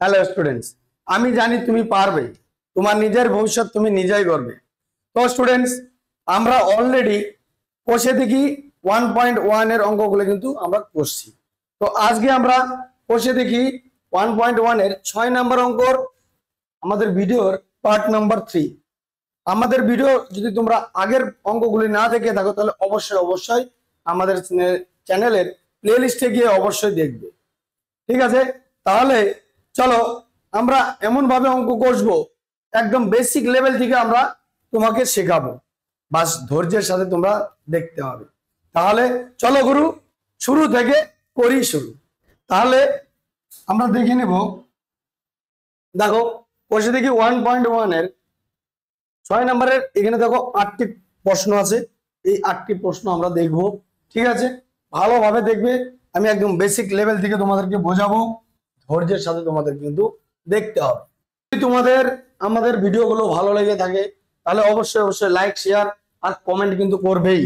Hello students, আমি জানি তুমি পারবে। তোমার নিজের ভবিষ্যৎ তুমি নিজেই করবে। তো স্টুডেন্টস, আমরা অলরেডি কোষে দেখি 1.1 এর অঙ্কগুলো কিন্তু আমরা করছি। তো আজকে আমরা কোষে দেখি 1.1 এর 6 নম্বর অঙ্কর আমাদের ভিডিওর পার্ট নাম্বার 3। আমাদের ভিডিও যদি তোমরা আগের অঙ্কগুলি না দেখে থাকো তাহলে অবশ্যই আমাদের চ্যানেলের প্লেলিস্টে গিয়ে অবশ্যই দেখবে। ঠিক আছে, তাহলে চলো আমরা এমন ভাবে অঙ্ক কষবো, একদম বেসিক লেভেল থেকে আমরা তোমাকে শেখাবো। বাস ধৈর্যের সাথে তোমরা দেখতে হবে। তাহলে চলো গুরু, শুরু থেকে করি শুরু। তাহলে আমরা দেখে নেব। দেখো কোষে দেখি 1.1 এর 6 নম্বরের এখানে দেখো 8টি প্রশ্ন আছে। এই 8টি প্রশ্ন আমরা দেখব। ঠিক আছে, ভালোভাবে দেখবে। আমি একদম বেসিক লেভেল থেকে তোমাদেরকে বোঝাবো। ধৈর্যের সাথে তোমাদের কিন্তু দেখতে হবে। যদি তোমাদের আমাদের ভিডিওগুলো ভালো লেগে থাকে তাহলে অবশ্যই লাইক, শেয়ার আর কমেন্ট কিন্তু করবেই,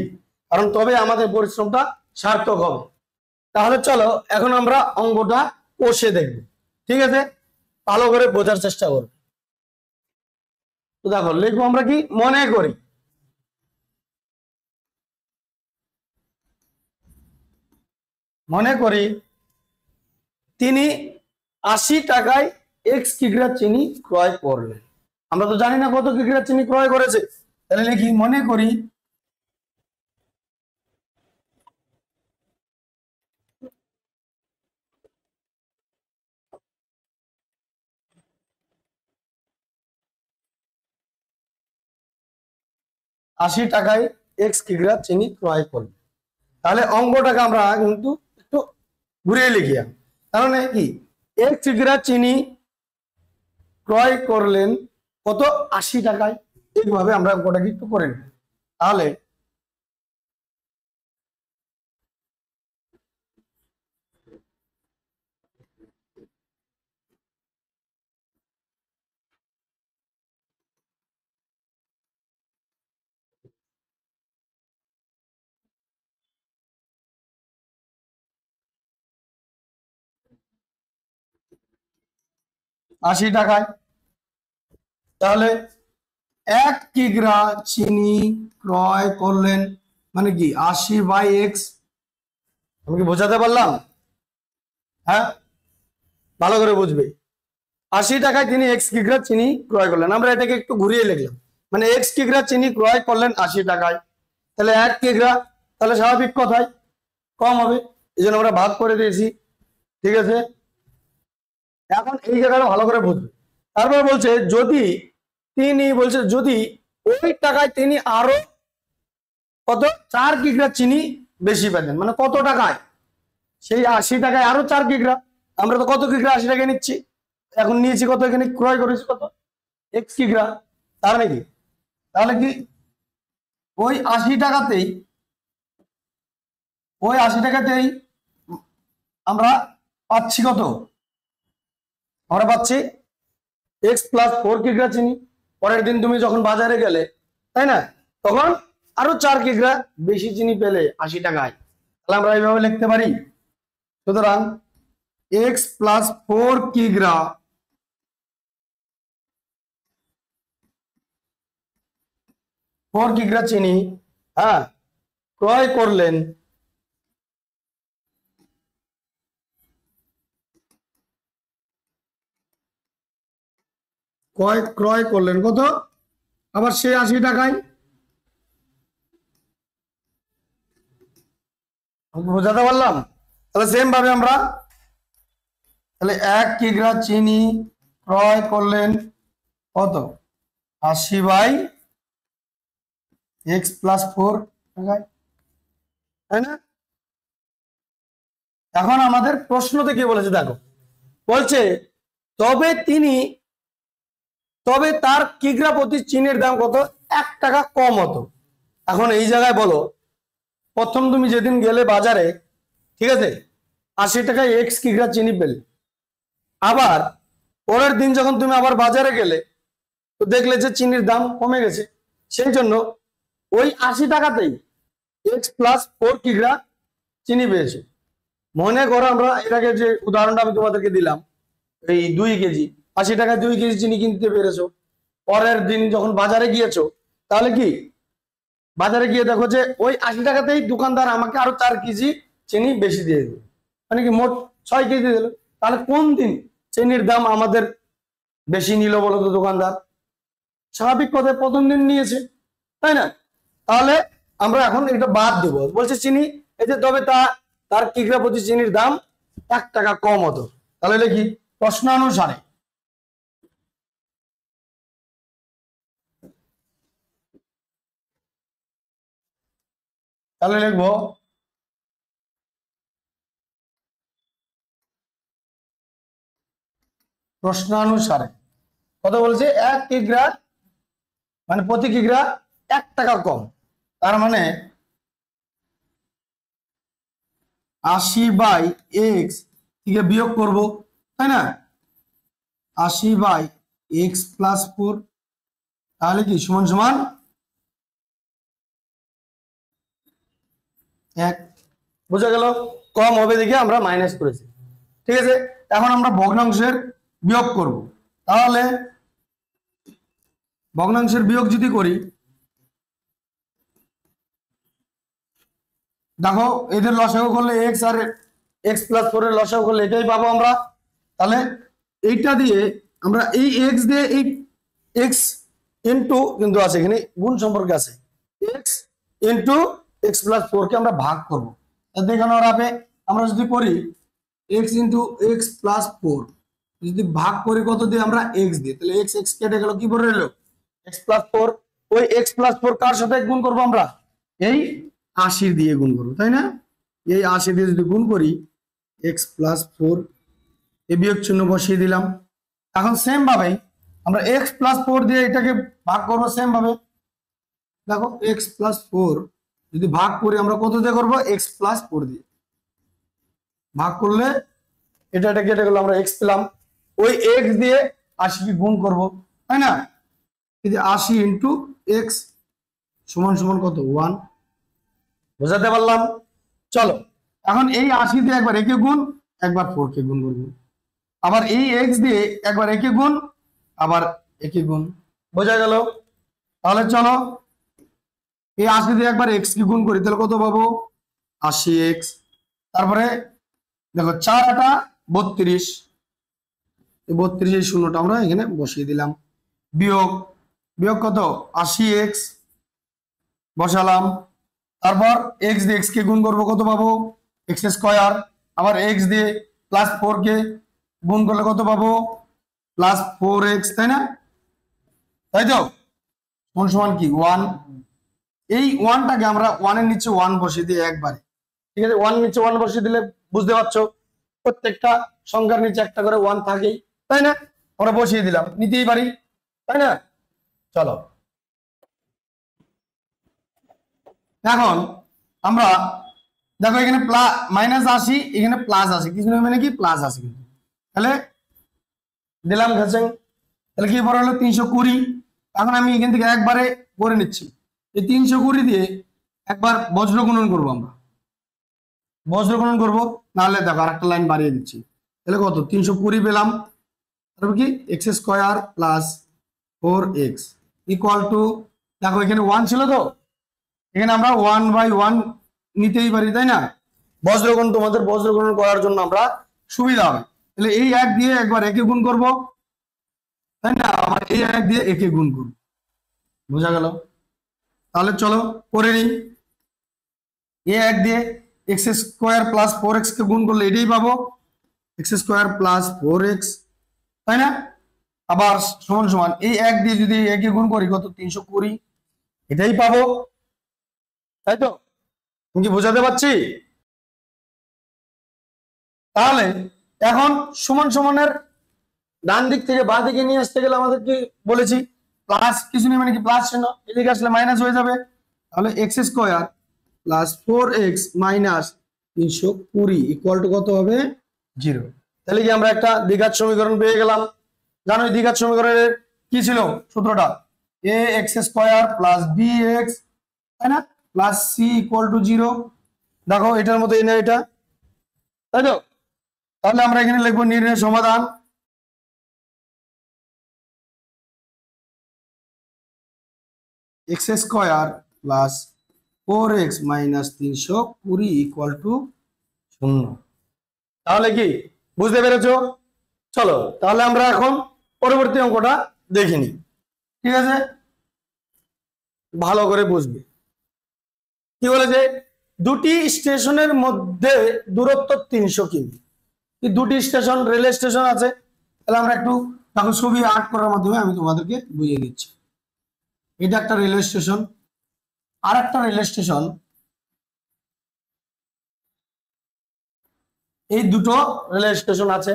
কারণ তবে আমাদের পরিশ্রমটা সার্থক হবে। তাহলে চলো এখন আমরা অঙ্কটা কষে দেখব। ঠিক আছে, ভালো করে বোঝার চেষ্টা করব। তো দেখো লিখবো আমরা কি, মনে করি তিনি 80 টাকায় x কিগ্রা চিনি ক্রয় করলেন। আমরা তো জানি না কত কিগ্রা চিনি ক্রয় করেছে, তাহলে লিখি মনে করি 80 টাকায় x কিগ্রা চিনি ক্রয় করলেন। তাহলে অঙ্কটাকে আমরা কিন্তু একটু ঘুরিয়ে লিখি, কারণ কি x কিগ্রা চিনি ক্রয় করলেন কত, 80 টাকায়। এইভাবে আমরা অঙ্কটাকে একটু করে নিই। তাহলে 80 টাকায়, তাহলে 1 কিগ্রা চিনি ক্রয় করলেন মানে কি 80/x। আমি কি বোঝাতে পারলাম? হ্যাঁ, ভালো করে বুঝবে। 80 টাকায় তিনি x কিগ্রা চিনি ক্রয় করলেন। আমরা এটাকে একটু ঘুরিয়ে লিখলাম, মানে x কিগ্রা চিনি ক্রয় করলেন 80 টাকায়। তাহলে 1 কিগ্রা, তাহলে স্বাভাবিক কথাই কম হবে, এই জন্য আমরা ভাগ করে দিয়েছি। ঠিক আছে, এখন এই জায়গাটা ভালো করে বুঝবে। তারপর বলছে যদি ওই টাকায় তিনি আরো কত 4 কিগ্রা চিনি বেশি পেতেন, মানে কত টাকায়, সেই 80 টাকায় আরো 4 কিগ্রা। আমরা তো কত কিগ্রা 80 টাকায় নিচ্ছি, এখন নিয়েছি কত, এখানে ক্রয় করেছি কত, x কিগ্রা। তার নাকি তাহলে কি ওই 80 টাকাতেই আমরা পাচ্ছি কত, আমরা পাচ্ছি x + 4 কিগ্রা চিনি। পরের দিন তুমি যখন বাজারে গেলে, তাই না, তখন আরো 4 কিগ্রা বেশি চিনি পেলে 80 টাকায়। তাহলে আমরা এইভাবে লিখতে পারি। সুতরাং x + 4 কিগ্রা চিনি, হ্যাঁ, ক্রয় করলেন কত, আবার সেই 80 টাকায়। বোঝাতে পারলাম? তাহলে সেম ভাবে আমরা, তাহলে 1 কিগ্রা চিনি ক্রয় করলেন কত, 80/x + 4 টাকায়, তাই না? এখন আমাদের প্রশ্নতে কি বলেছে দেখো, বলছে তবে তার কিগ্রা প্রতি চিনির দাম কত, 1 টাকা কম হতো। এখন এই জায়গায় বলো, প্রথম তুমি যেদিন গেলে বাজারে, ঠিক আছে, 80 টাকায় x কিগ্রা চিনি পেলে, আবার পরের দিন যখন তুমি আবার বাজারে গেলে তো দেখলে যে চিনির দাম কমে গেছে, সেই জন্য ওই 80 টাকাতেই x + 4 কিগ্রা চিনি পেয়েছে। মনে করো আমরা এর আগে যে উদাহরণটা আমি তোমাদেরকে দিলাম, এই 2 কেজি, 80 টাকায় 2 কেজি চিনি কিনতে পেরেছো। পরের দিন যখন বাজারে গিয়েছো, তাহলে কি বাজারে গিয়ে দেখো যে ওই 80 টাকাতেই দোকানদার আমাকে আরো 4 কেজি চিনি বেশি দিয়ে দিল, মানে কি মোট 6 কেজি দিল। তাহলে কোন দিন চিনির দাম আমাদের বেশি নিল বলো তো দোকানদার? স্বাভাবিক কথায় প্রথম দিন নিয়েছে, তাই না? তাহলে আমরা এখন এটা বাদ দেবো, বলছে চিনি এই যে, তবে তার কিগ্রা প্রতি চিনির দাম 1 টাকা কম হতো। তাহলে লিখি প্রশ্নানুসারে, তাহলে লিখবো প্রশ্নানুসারে কত বলছে, 1 কিগ্রা মানে প্রতি কিগ্রা 1 টাকা কম। তার মানে 80/x থেকে বিয়োগ করব, তাই না? 80/x + 4, তাহলে কি সমান সমান 1। বোঝা গেল? কম হবে দেখে আমরা মাইনাস করেছি, ঠিক আছে। এখন আমরা ভগ্নাংশের বিয়োগ করব, তাহলে ভগ্নাংশের বিয়োগ যদি করি, দেখো এদের লসাগু করলে x আর x + 4 এর লসাগু করলে এটাই পাবো আমরা। তাহলে এইটা দিয়ে আমরা এই x দিয়ে এই x ইনটু কিন্তু আছে এখানে গুণ সম্পর্কে আছে, x ইনটু x + 4 কে আমরা ভাগ করব। দেখানোর আগে আমরা যদি করি x ইনটু x + 4 যদি ভাগ করি কত দিয়ে, আমরা x দিয়ে, তাহলে x x কেটে গেল, কি পড়ে রইল x + 4। ওই x + 4 কার সাথে গুণ করব আমরা? এই 80 দিয়ে গুণ করবো, তাই না? এই 80 দিয়ে যদি গুণ করি x + 4, এই বিয়োগ চিহ্ন বসিয়ে দিলাম। এখন সেম ভাবে আমরা x + 4 দিয়ে এটাকে ভাগ করবো, সেম ভাবে দেখো x + 4 যদি ভাগ করি আমরা কত দিয়ে করবো, x + 4 দিয়ে ভাগ করলে এটা কেটে গেল, আমরা x পেলাম। ওই x দিয়ে 80 কে গুণ করব, তাই না? এই যে 80 ইনটু x সমান সমান কত, 1। বোঝাতে পারলাম? চলো এখন এই 80 দিয়ে একবার একে গুণ, একবার 4 কে গুণ করব, আবার এই x দিয়ে একবার একে গুণ, আবার একে গুণ। বোঝা গেল? তাহলে চলো এই 80 দিয়ে একবার x কে গুণ করি, তাহলে কত পাবো, 80x। তারপরে দেখো 4 8 32, এই 32 এই শূন্যটা আমরা এখানে বসিয়ে দিলাম। বিয়োগ বিয়োগ কত, 80x বসালাম। তারপর x দিয়ে x কে গুণ করবো, কত পাবো, x²। আবার x দিয়ে +4 কে গুণ করলে কত পাবো, +4x, তাই না? তাই তো, সমান সমান কি 1। এই 1টাকে আমরা 1 এর নিচে 1 বসিয়ে দিই একবারে, ঠিক আছে? 1 নিচে 1 বসিয়ে দিলে বুঝতে পারছো প্রত্যেকটা সংখ্যার নিচে একটা করে 1 থাকেই, তাই না? আমরা বসিয়ে দিলাম, নিতেই পারি, তাই না? চলো এখন আমরা দেখো এখানে -80, এখানে +80, কিছু না মানে কি +80, কিন্তু তাহলে দিলাম ঘাসেং, তাহলে কি পড়া হলো 320। এখন আমি এখান থেকে একবারে করে নিচ্ছি, এই 320 দিয়ে একবার বজ্র গুণন করবো, আমরা বজ্র গুণন করবো, নাহলে দেখো আরেকটা লাইন বাড়িয়ে দিচ্ছি। তাহলে কত, 320 পেলাম। তারপর কি x² + 4x = দেখো এখানে 1 ছিল, তো এখানে আমরা 1/1 নিতেই পারি, তাই না? বজ্রগুণ, তোমাদের বজ্রগুণন করার জন্য আমরা সুবিধা হবে। তাহলে এই 1 দিয়ে একবার একে গুণ করব, তাই না? আবার এই 1 দিয়ে একে গুণ করব। বোঝা গেল? তাহলে চলো করে নিই। এই 1 দিয়ে x² + 4x কে গুণ করলে এটাই পাবো, x² + 4x, তাই না? আবার সমান সমান এই 1 দিয়ে যদি একে গুণ করি কত, 320, এটাই পাবো, তাই তো? তুমি কি বোঝাতে পারছি? তাহলে এখন সমান সমানের ডান দিক থেকে বাঁ দিকে নিয়ে আসতে গেলে আমাদের কি বলেছি, প্লাস কিছু নেই মানে কি প্লাস চিহ্ন, এদিকে আসলে মাইনাস হয়ে যাবে। তাহলে x² + 4x - 320 = কত হবে, 0। তাহলে কি আমরা একটা দ্বিঘাত সমীকরণ পেয়ে গেলাম। জানো দ্বিঘাত সমীকরণের কি ছিল সূত্রটা, ax² + bx, তাই না, + c = 0। দেখো এটার মতো এটা, তাই তো? তাহলে আমরা এখানে লিখবো নির্ণয় সমাধান x square plus 4x minus 320 equal to 0। তাহলে কি বুঝতে পেরেছো? চলো তাহলে আমরা এখন পরবর্তী অঙ্কটা দেখিনি, ঠিক আছে? ভালো করে বুঝবে। কি বলেছে? দুটি স্টেশনের মধ্যে দূরত্ব 300 কিমি। দুটি স্টেশন, রেল স্টেশন আছে। তাহলে আমরা একটু দেখো ছবি আর্ট করার মাধ্যমে আমি তোমাদেরকে বুঝিয়ে দিচ্ছি। এটা একটা রেলওয়ে স্টেশন, আর একটা রেলওয়ে স্টেশন, এই দুটো রেলওয়ে স্টেশন আছে।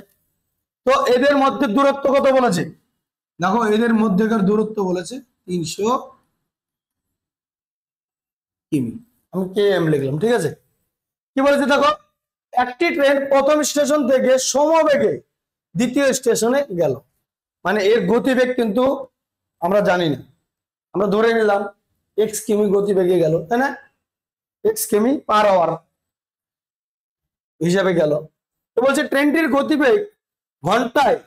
তো এদের মধ্যে দূরত্ব কত বলেছে? দেখো এদের মধ্যেকার দূরত্ব বলেছে 300 কিমি। আমি কেএম লিখলাম, ঠিক আছে? কি বলেছে দেখো, একটি ট্রেন প্রথম স্টেশন থেকে সমবেগে দ্বিতীয় স্টেশনে গেল। মানে এর গতিবেগ কিন্তু আমরা জানি না, আমরা ধরে নিলাম এক্স কিমি গতিবেগে গেল, তাই না? এক্স কিমি পার আওয়ার হিসাবে গেল। তো বলছে ট্রেনটির গতিবেগ ঘন্টায়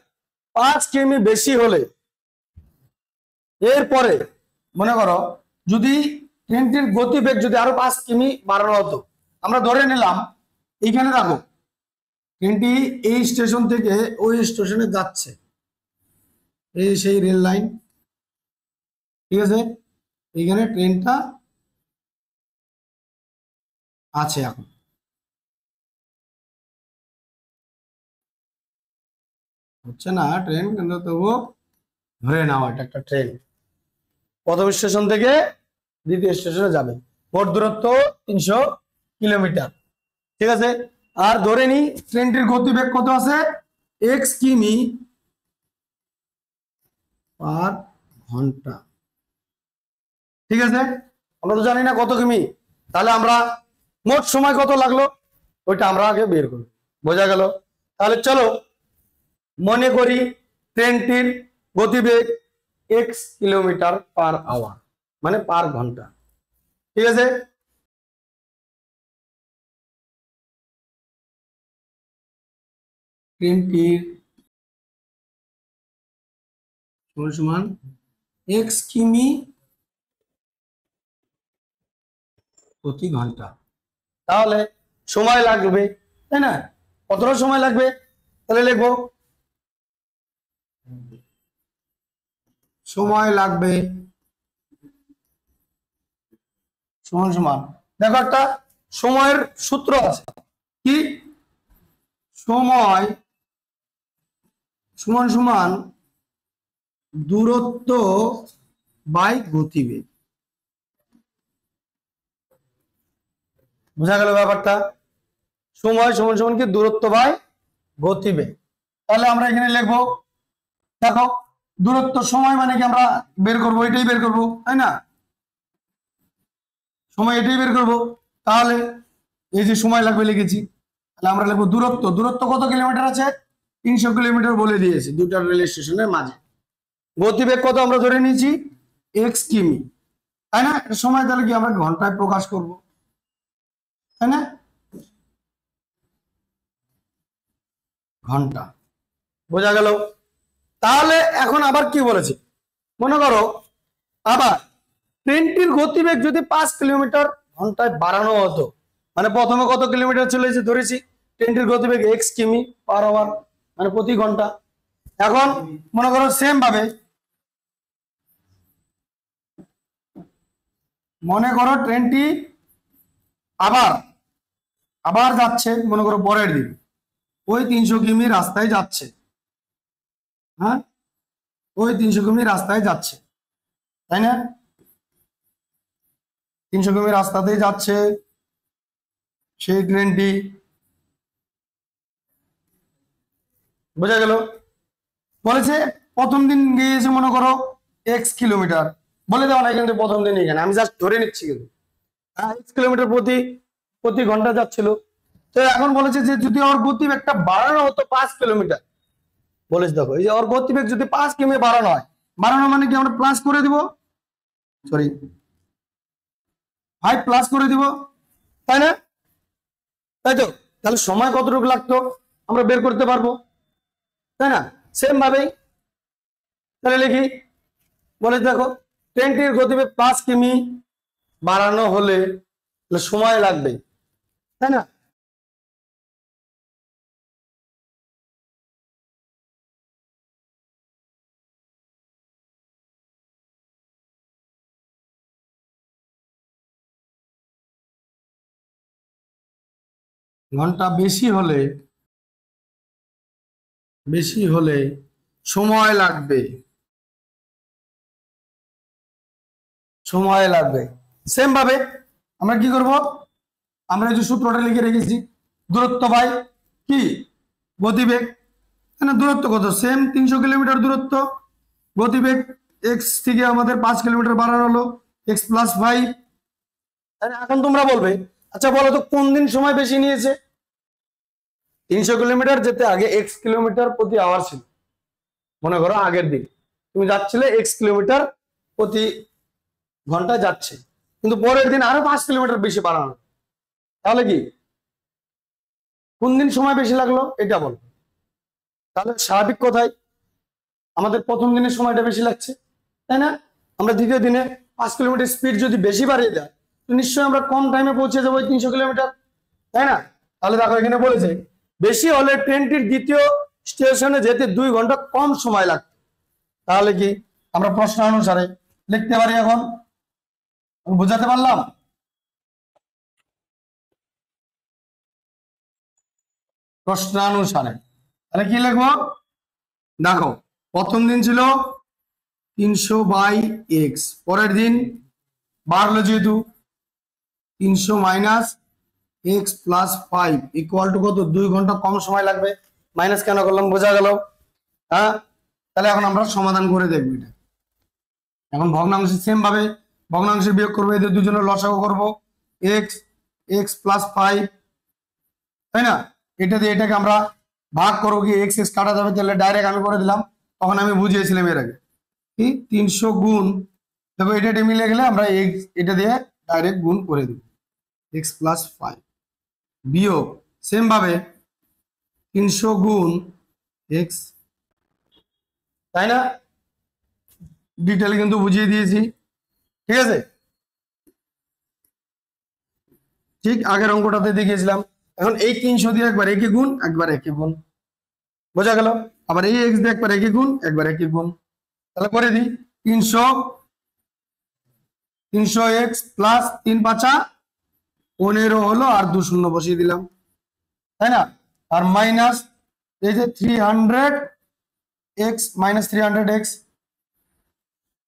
5 কিমি বেশি হলে, এরপরে মনে করো যদি ট্রেনটির গতিবেগ যদি আরো 5 কিমি বাড়ানো হতো, আমরা ধরে নিলাম এইখানে দেখো ট্রেনটি এই স্টেশন থেকে ওই স্টেশনে যাচ্ছে, এই সেই রেল লাইন, ঠিক আছে? এইখানে ট্রেনটা আছে এখন, হচ্ছে না ট্রেন, কিন্তু তবুও ধরে নাও এটা একটা ট্রেন প্রথম স্টেশন থেকে দ্বিতীয় স্টেশনে যাবে। মোট দূরত্ব 300 কিলোমিটার, ঠিক আছে? আর ধরে নি ট্রেনটির গতিবেগ কত আছে? এক্স কিমি পার ঘন্টা, ঠিক আছে? আমরা তো জানি না কত কিমি, তাহলে আমরা মোট সময় কত লাগলো ওইটা আমরা আগে বের করব। বোঝা গেল? তাহলে চলো মনে করি ট্রেনটির গতিবেগ এক্স কিলোমিটার পার আওয়ার, মানে পার ঘন্টা, ঠিক আছে? ট্রেনটির সমান এক্স কিমি প্রতি ঘন্টা। তাহলে সময় লাগবে, তাই না? কতটা সময় লাগবে? তাহলে লিখবো সময় লাগবে সমান সমান, দেখো একটা সময়ের সূত্র আছে, কি? সময় সমান সমান দূরত্ব বাই গতিবেগ। বোঝা গেল ব্যাপারটা? সময় সমান সমান কি দূরত্ব বাই গতিবেগ। তাহলে আমরা এখানে লিখবো, দেখো দূরত্ব সময় মানে কি আমরা বের করবো, এটাই বের করবো, তাই না? সময় এটাই বের করবো। তাহলে এই যে সময় লাগবে লিখেছি, তাহলে আমরা লিখবো দূরত্ব। দূরত্ব কত কিলোমিটার আছে? 300 কিলোমিটার বলে দিয়েছি দুটা রেল স্টেশনের মাঝে। গতিবেগ কত আমরা ধরে নিয়েছি? এক্স কিমি, তাই না? সময় তাহলে কি আমরা ঘন্টায় প্রকাশ করব, তাই না? ঘন্টা। বোঝা গেল? তাহলে এখন আবার কি বলেছে, মনে করো আবার ট্রেনটির গতিবেগ যদি 5 কিলোমিটার ঘন্টায় বাড়ানো হতো, মানে প্রথমে কত কিলোমিটার চলেছে ধরেছি, ট্রেনটির গতিবেগ এক্স কিমি পার আওয়ার মানে প্রতি ঘন্টা। এখন মনে করো সেম ভাবে মনে করো ট্রেনটি আবার আবার যাচ্ছে, মনে করো পরের দিন ওই 300 কিমি রাস্তায় যাচ্ছে, হ্যাঁ ওই 300 কিমি রাস্তায় যাচ্ছে, তাই না? 300 কিমি রাস্তাতেই যাচ্ছে সেই ট্রেনটি। বোঝা গেল? বলেছে প্রথম দিন গিয়েছে মনে করো এক্স কিলোমিটার, বলে দেওয়া না কিন্তু প্রথম দিন এখানে আমি জাস্ট ধরে নিচ্ছি, কিন্তু এক্স কিলোমিটার প্রতি ঘন্টা যাচ্ছিল। তো এখন বলেছে যে যদি ওর গতিবেগটা বাড়ানো হতো 5 কিলোমিটার, বলেছে দেখো এই যে ওর গতিবেগ যদি 5 কিমি বাড়ানো হয়, বাড়ানো মানে কি আমরা প্লাস করে দিব, সরি 5 প্লাস করে দিব, তাই না? তাই তো? তাহলে সময় কতটুকু লাগতো আমরা বের করতে পারবো, তাই না? সেম ভাবেই তাহলে লিখি, বলে দেখো ট্রেনটির গতিবেগ 5 কিমি বাড়ানো হলে সময় লাগবে, তাই না? ঘন্টা বেশি হলে সময় লাগবে, সেম ভাবে আমরা কি করব, আমরা যে সূত্রটা লিখে রেখেছি, দূরত্ব বাই কি গতিবেগ, না দূরত্ব কত, সেম 300 কিলোমিটার দূরত্ব, গতিবেগ x থেকে আমাদের 5 কিলোমিটার বাড়ানো হলো x প্লাস 5। এখন তোমরা বলবে আচ্ছা বলো তো কোন দিন সময় বেশি নিয়েছে? 300 কিলোমিটার যেতে আগে x কিলোমিটার প্রতি আওয়ার ছিল, মনে করো আগের দিন তুমি যাচ্ছিলে x কিলোমিটার প্রতি ঘন্টা যাচ্ছে, কিন্তু পরের দিন আরো 5 কিলোমিটার বেশি বাড়ানো, তাহলে কি কোন দিন সময় বেশি লাগলো এটা বল। তাহলে স্বাভাবিক কথায় আমাদের প্রথম দিনের সময়টা বেশি লাগছে, তাই না? আমরা দ্বিতীয় দিনে 5 কিলোমিটার স্পিড যদি বেশি বাড়িয়ে দেয় তো নিশ্চয়ই আমরা কম টাইমে পৌঁছে যাবো 300 কিলোমিটার, তাই না? তাহলে দেখো এখানে বলেছে বেশি হলে ট্রেনটির দ্বিতীয় স্টেশনে যেতে 2 ঘন্টা কম সময় লাগবে। তাহলে কি আমরা প্রশ্ন অনুসারে লিখতে পারি, এখন বুঝাতে পারলাম? প্রশ্নানুসারে তাহলে কি লিখবো, দেখো প্রথম দিন ছিল 300/x, পরের দিন বাড়লো যেহেতু 300 minus x plus 5 equal to কত, 2 ঘন্টা কম সময় লাগবে। মাইনাস কেন করলাম বোঝা গেল? হ্যাঁ, তাহলে এখন আমরা সমাধান করে দেখবো এটা। এখন ভগ্নাংশ সেম ভাবে ভগ্নাংশের বিয়োগ করবো, এদের দুজনের লসাগু করবো, x প্লাস 5, তাই না? এটা দিয়ে এটাকে আমরা ভাগ করবো, কি x কাটা যাবে, তাহলে ডাইরেক্ট আমি করে দিলাম, তখন আমি বুঝিয়েছিলাম এর আগে কি 300 গুণ, দেখো এটা মিলে গেলে আমরা এটা দিয়ে ডাইরেক্ট গুণ করে দেব, x প্লাস 5 বিয়োগ সেম ভাবে 300 গুণ x, তাই না? ডিটেল কিন্তু বুঝিয়ে দিয়েছি, ঠিক আছে? ঠিক আগের অঙ্কটাতে দেখিয়েছিলাম। এখন এই 300 দিয়ে একবার একই গুণ, একবার একই গুণ, বোঝা গেল? আবার এই x দিয়ে একবার একই গুণ, একবার একই গুণ, তাহলে করে দিই 300x প্লাস 3 5 15 হলো, আর 2 শূন্য বসিয়ে দিলাম, তাই না? আর মাইনাস এই যে 300x মাইনাস 300x,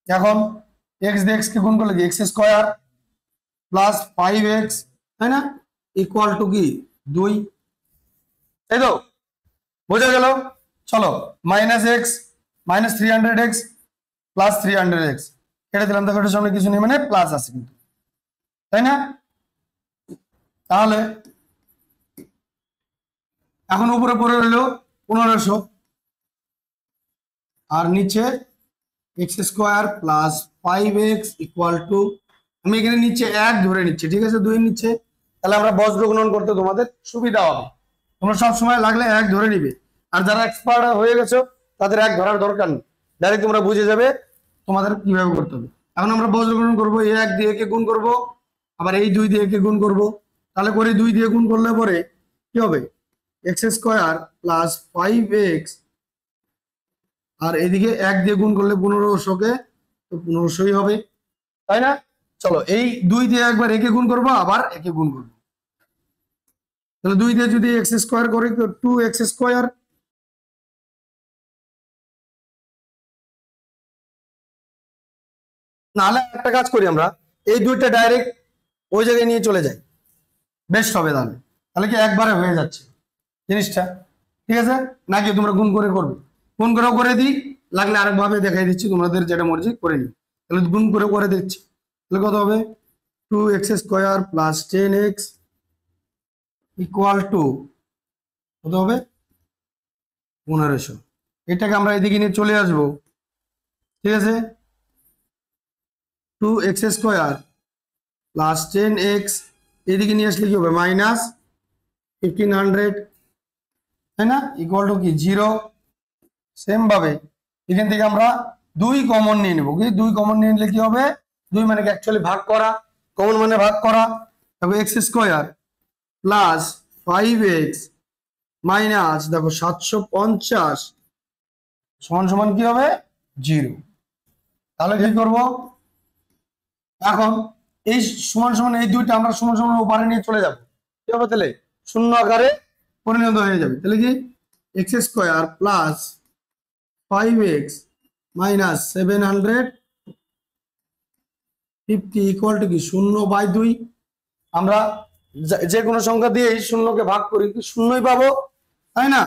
এখন x দিয়ে x কে গুণ করলে কি x স্কয়ার প্লাস 5x, তাই না, ইকুয়াল টু কি 2, তাই তো? বোঝা গেল? চলো minus x minus 300x plus 300x কেটে দিলাম, দেখো এটার সামনে কিছু নেই মানে প্লাস আছে কিন্তু, তাই না? তাহলে এখন উপরে পড়ে রইল 1500, আর নিচে x square plus 5x equal to, আমি এখানে নিচে 1 ধরে নিচ্ছি, ঠিক আছে, 2 নিচে, তাহলে আমরা বজ্র গুণন করতে তোমাদের সুবিধা হবে। তোমরা সব সময় লাগলে 1 ধরে নিবে, আর যারা এক্সপার্ট হয়ে গেছো তাদের 1 ধরার দরকার নেই, ডাইরেক্ট তোমরা বুঝে যাবে তোমাদের কিভাবে করতে হবে। এখন আমরা বজ্র গুণন করবো, এই 1 দিয়ে কে গুণ করবো, আবার এই 2 দিয়ে কে গুণ করবো, তাহলে করে 2 দিয়ে গুণ করলে পরে কি হবে, x স্কোয়ার প্লাস 5x, আর এদিকে 1 দিয়ে গুণ করলে 1500কে তো 1500ই হবে, তাই না? চলো এই 2 দিয়ে একবার একে গুণ করবো, আবার একে গুণ করবো, তাহলে 2 দিয়ে যদি x স্কোয়ার করি তো 2x স্কোয়ার, নাহলে একটা কাজ করি আমরা, এই 2টা ডাইরেক্ট ওই জায়গায় নিয়ে চলে যাই, বেস্ট হবে। তাহলে তাহলে কি একবারে হয়ে যাচ্ছে জিনিসটা, ঠিক আছে? নাকি তোমরা গুণ করে করবে? গুণ করেও করে দিই, লাগলে আরেকভাবে দেখাই দিচ্ছি, তোমাদের যেটা মর্জি করে নিই। তাহলে গুণ করে করে দিচ্ছি, তাহলে কত হবে, 2x square plus 10x equal to কত হবে, 1500। এটাকে আমরা এদিকে নিয়ে চলে আসবো, ঠিক আছে, 2x স্কোয়ার প্লাস 10x এদিকে নিয়ে আসলে কি হবে, মাইনাস 1500, তাই না, ইকুয়াল টু কি 0। সেম ভাবে এখান থেকে আমরা 2 কমন নিয়ে নেব। কি 2 কমন নিয়ে নিলে কি হবে? 2 মানে কি অ্যাকচুয়ালি ভাগ করা, কমন মানে ভাগ করা। তবে x square plus 5x minus দেখো 750 সমান সমান কি হবে? 0। তাহলে কি করব এখন? এই সমান সমান এই দুইটা আমরা সমান সমান উপরে নিয়ে চলে যাব। কি হবে তাহলে? শূন্য আকারে পরিণত হয়ে যাবে। তাহলে কি x square plus 5x minus 750 equal to কি 0/2। আমরা যে কোনো সংখ্যা দিয়ে শূন্যকে ভাগ করি কি শূন্যই পাবো, তাই না?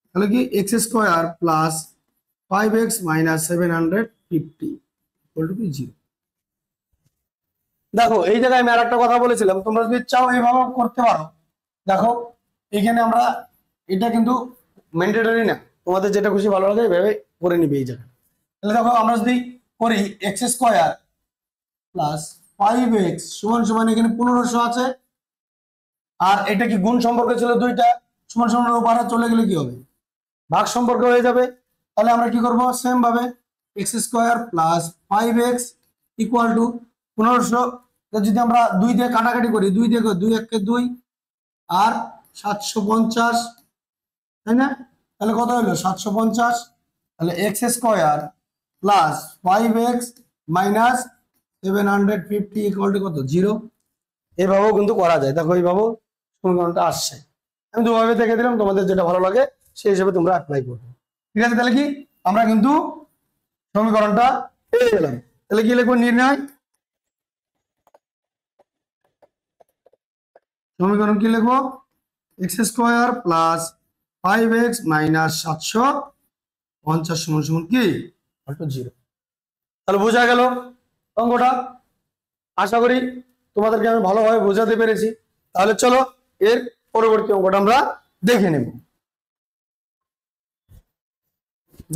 তাহলে কি x square plus 5x minus 750 equal to কি 0। দেখো এই জায়গায় আমি আর একটা কথা বলেছিলাম, তোমরা যদি চাও এইভাবে করতে পারো। দেখো এখানে আমরা এটা কিন্তু ম্যান্ডেটরি না, তোমাদের যেটা খুশি ভালো লাগে এভাবে করে নিবে এই জায়গায়। তাহলে দেখো আমরা যদি করি এক্স স্কোয়ার প্লাস 5x সমান সমান এখানে 1500 আছে, আর এটা কি গুণ সম্পর্ক ছিল দুইটা, সমান সমান উপরে চলে গেলে কি হবে? ভাগ সম্পর্ক হয়ে যাবে। তাহলে আমরা কি করব? সেম ভাবে x square plus 5x equal to 1500 যদি আমরা 2 দিয়ে কাটাকাটি করি, 2 দিয়ে 2 1 2 আর 750, তাই না? তাহলে কত হলো? 750। তাহলে x square plus 5x minus 750 equal to কত? 0। এভাবেও কিন্তু করা যায়। দেখো এইভাবেও সমীকরণটা আসছে। আমি দুভাবে দেখে দিলাম, তোমাদের যেটা ভালো লাগে সেই হিসেবে তোমরা অ্যাপ্লাই করবে। ঠিক আছে? তাহলে কি আমরা কিন্তু সমীকরণটা পেয়ে গেলাম। তাহলে কি লিখবো? নির্ণয় সমীকরণ কি লিখবো? X square plus 5x minus 750 সমান সমান কি 0। তাহলে বোঝা গেল অঙ্কটা। আশা করি তোমাদেরকে আমি ভালোভাবে বোঝাতে পেরেছি। তাহলে চলো এর পরবর্তী অঙ্কটা আমরা দেখে নেব।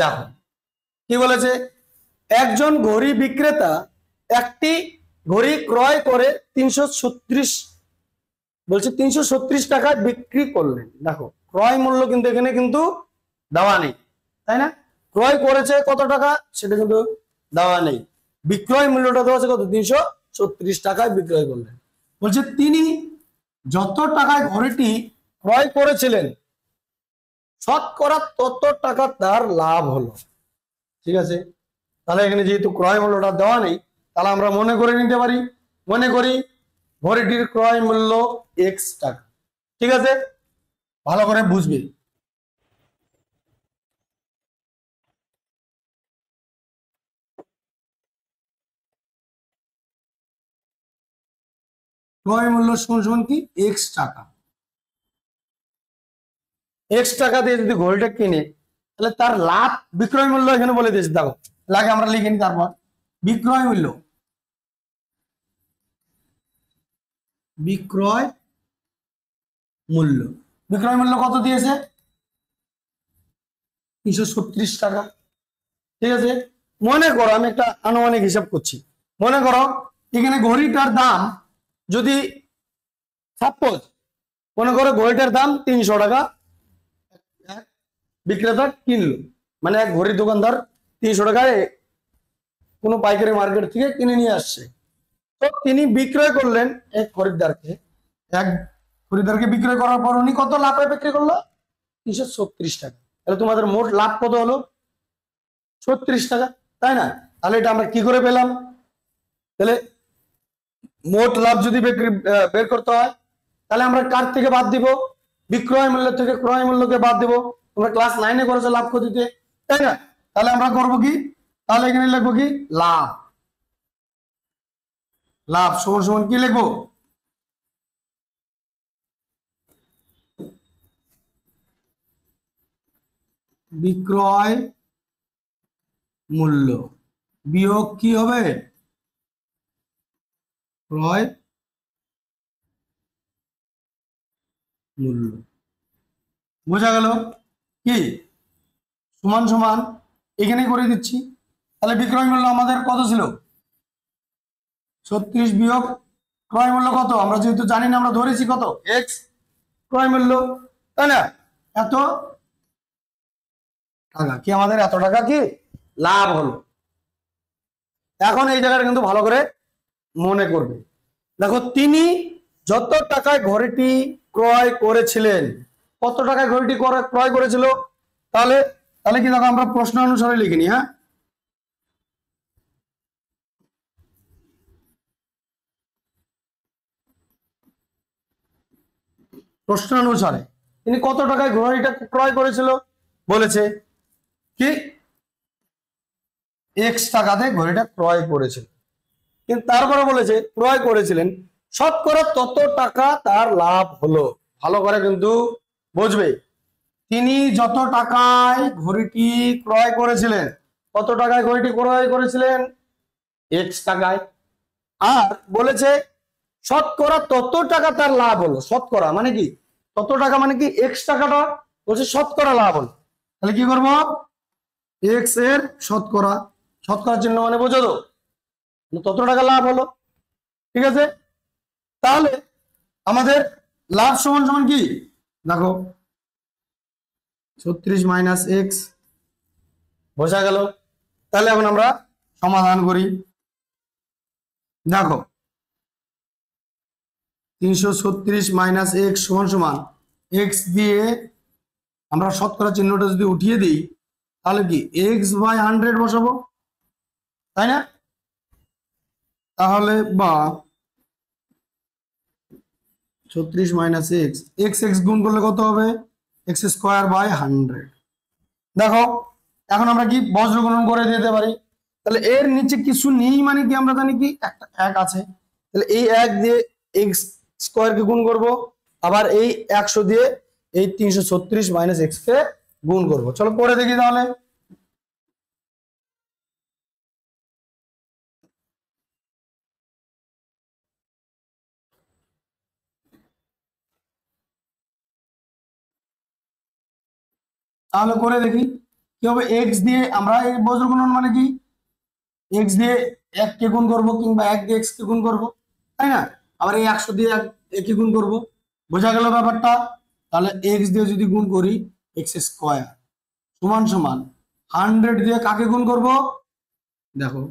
দেখো কি বলেছে, একজন ঘড়ি বিক্রেতা একটি ঘড়ি ক্রয় করে 336 বলছে 336 টাকায় বিক্রি করলেন। দেখো ক্রয় মূল্য কিন্তু এখানে কিন্তু দেওয়া নেই, তাই না? ক্রয় করেছে কত টাকা সেটা কিন্তু দেওয়া নেই, বিক্রয় মূল্যটা দেওয়া আছে কত? 336 টাকায় বিক্রয় করলেন। বলছে তিনি যত টাকায় ঘড়িটি ক্রয় করেছিলেন শতকরা তত টাকা তার লাভ হলো। ঠিক আছে? তাহলে এখানে যেহেতু ক্রয় মূল্যটা দেওয়া নেই, তাহলে আমরা মনে করে নিতে পারি, মনে করি ঘড়িটির ক্রয় মূল্য x টাকা। ঠিক আছে? ভালো করে বুঝবে। ক্রয় মূল্য সমান সমান কি x টাকা। x টাকা দিয়ে যদি ঘড়িটা কিনে তাহলে তার লাভ, বিক্রয় মূল্য এখানে বলে দিয়েছে। দেখো লাগে আমরা লিখে নি, তারপর বিক্রয় মূল্য, বিক্রয় মূল্য, বিক্রয় মূল্য কত দিয়েছে? 336 টাকা। ঠিক আছে? মনে করো আমি একটা আনুমানিক হিসাব করছি। মনে করো এখানে ঘড়িটার দাম যদি সাপোজ মনে করো ঘড়িটার দাম 300 টাকা বিক্রেতা কিনলো, মানে এক ঘড়ির দোকানদার 300 টাকায় কোনো পাইকারি মার্কেট থেকে কিনে নিয়ে আসছে। তো তিনি বিক্রয় করলেন এক খরিদ্দারকে বিক্রয় করার পর উনি কত লাভে বিক্রি করলো? 336 টাকা। তাহলে তোমাদের মোট লাভ কত হলো? 36 টাকা, তাই না? তাহলে এটা আমরা কি করে পেলাম? তাহলে মোট লাভ যদি বের করতে হয় তাহলে আমরা কার থেকে বাদ দিব? বিক্রয় মূল্য থেকে ক্রয় মূল্যকে বাদ দিব। তোমরা ক্লাস 9-এ করেছো লাভ ক্ষতিতে, তাই না? তাহলে আমরা করব কি? তাহলে এখানে লিখবো কি লাভ। লাভ সমান সমান কি লিখবো? বিক্রয় মূল্য বিয়োগ কি হবে? ক্রয় মূল্য। বোঝা গেল? কি সমান সমান এখানে করে দিচ্ছি। তাহলে বিক্রয় মূল্য আমাদের কত ছিল? 36 বিয়োগ ক্রয় মূল্য কত? আমরা যেহেতু জানি না, আমরা ধরেছি কত? x ক্রয় মূল্য, তাই না? এত টাকা কি আমাদের এত টাকা কি লাভ হলো। এখন এই জায়গাটা কিন্তু ভালো করে মনে করবে। দেখো, তিনি যত টাকায় ঘড়িটি ক্রয় করেছিলেন, কত টাকায় ঘড়িটি ক্রয় করেছিল, তাহলে তাহলে কি দেখো আমরা প্রশ্ন অনুসারে লিখিনি। হ্যাঁ, প্রশ্ন অনুসারে তিনি কত টাকায় ঘড়িটা ক্রয় করেছিল, বলেছে কি এক্স টাকাতে ঘড়িটা ক্রয় করেছিল, কিন্তু তারপরে বলেছে ক্রয় করেছিলেন, শতকরা তত টাকা তার লাভ হলো। ভালো করে কিন্তু বুঝবে, তিনি যত টাকায় ঘড়িটি ক্রয় করেছিলেন, কত টাকায় ঘড়িটি ক্রয় করেছিলেন, এক্স টাকায়। আর বলেছে শতকরা তত টাকা তার লাভ হলো। শতকরা মানে কি, তত টাকা মানে কি, এক্স টাকাটা বলছে শতকরা লাভ হলো। তাহলে কি করবো, এক্স এর শতকরা, শতকরা চিহ্ন মানে বোঝো তো, তত টাকা লাভ হলো। ঠিক আছে, তাহলে আমাদের লাভ সমান সমান কি, দেখো 36 মাইনাস এক্স, বোঝা গেল। তাহলে এখন আমরা সমাধান করি। দেখো 336 মাইনাস এক্স সমান সমান এক্স দিয়ে আমরা শতকরা চিহ্নটা যদি উঠিয়ে দিই, তাহলে কি এক্স বাই 100 বসাবো, তাই না? তাহলে বা 36 মাইনাস এক্স, এক্স এক্স গুণ করলে কত হবে, এক্স স্কোয়ার বাই 100। দেখো এখন আমরা কি বজ্র গুণন করে দিতে পারি। তাহলে এর নিচে কিছু নেই মানে কি, আমরা জানি কি একটা এক আছে, তাহলে এই এক দিয়ে এক্স স্কোয়ার কে গুণ করব, আবার এই 100 দিয়ে এই 336 মাইনাস এক্স কে গুণ করব। চলো করে দেখি তাহলে। তাহলে করে দেখি কি হবে। এক্স দিয়ে আমরা এই বজ্র গুণন মানে কি, এক্স দিয়ে এক কে গুণ করবো, কিংবা এক দিয়ে এক্স কে গুণ করবো, তাই না? আবার এই 100 দিয়ে একে গুণ করবো। বোঝা গেল ব্যাপারটা? তাহলে এক্স দিয়ে যদি গুণ করি, এক্স স্কোয়ার সমান সমান 100 দিয়ে কাকে গুণ করব, দেখো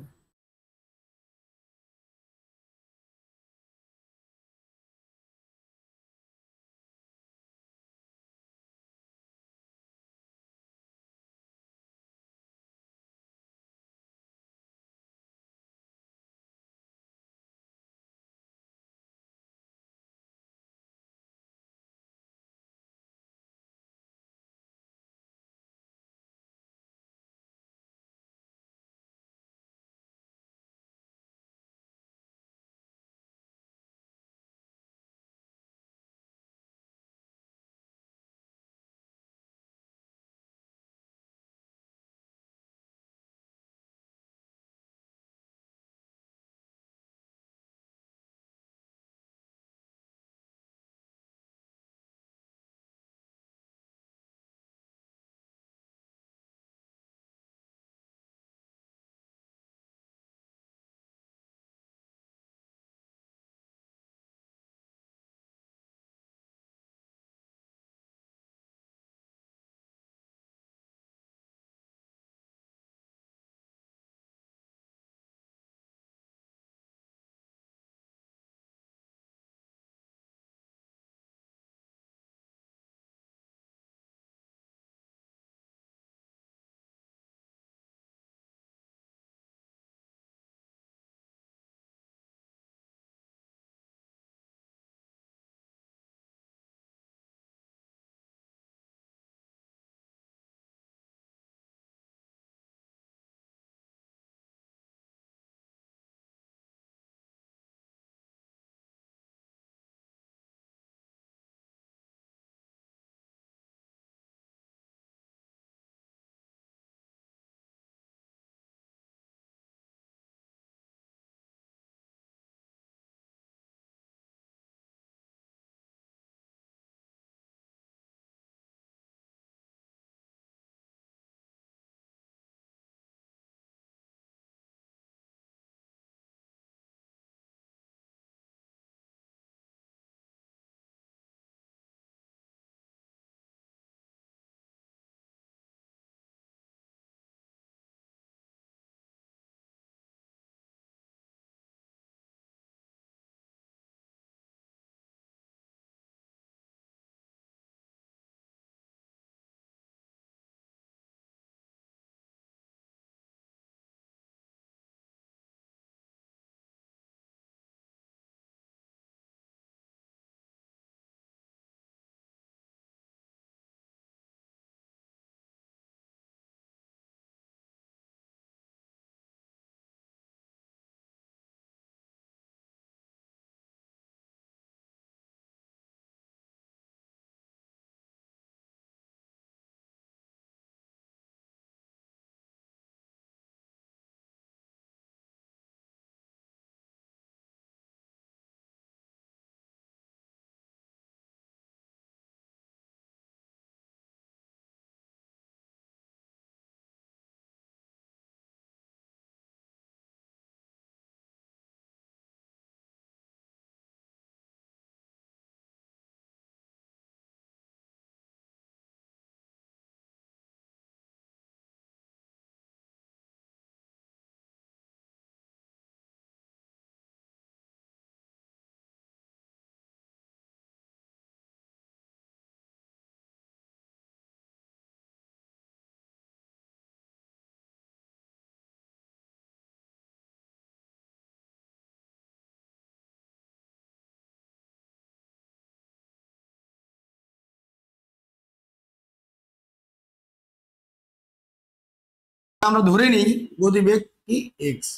আমরা ধরে নিই গতিবেগ কি এক্স,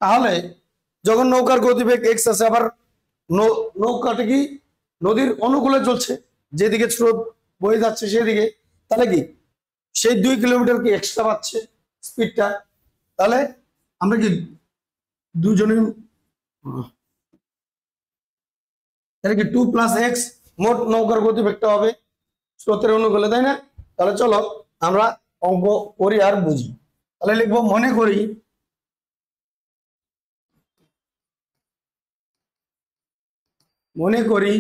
তাহলে যখন নৌকার গতিবেগ এক্স আছে, আবার নৌকাটা কি নদীর অনুকূলে চলছে, যেদিকে স্রোত বয়ে যাচ্ছে সেদিকে, তাহলে কি সেই 2 কিলোমিটার কি এক্সট্রা পাচ্ছে স্পিডটা। তাহলে আমরা কি দুজনে তাহলে কি 2 + x মোট নৌকার গতিবেগটা হবে স্রোতের অনুকূলে, তাই না? তাহলে চলো আমরা অঙ্ক করি আর বুঝি। তাহলে লিখবো মনে করি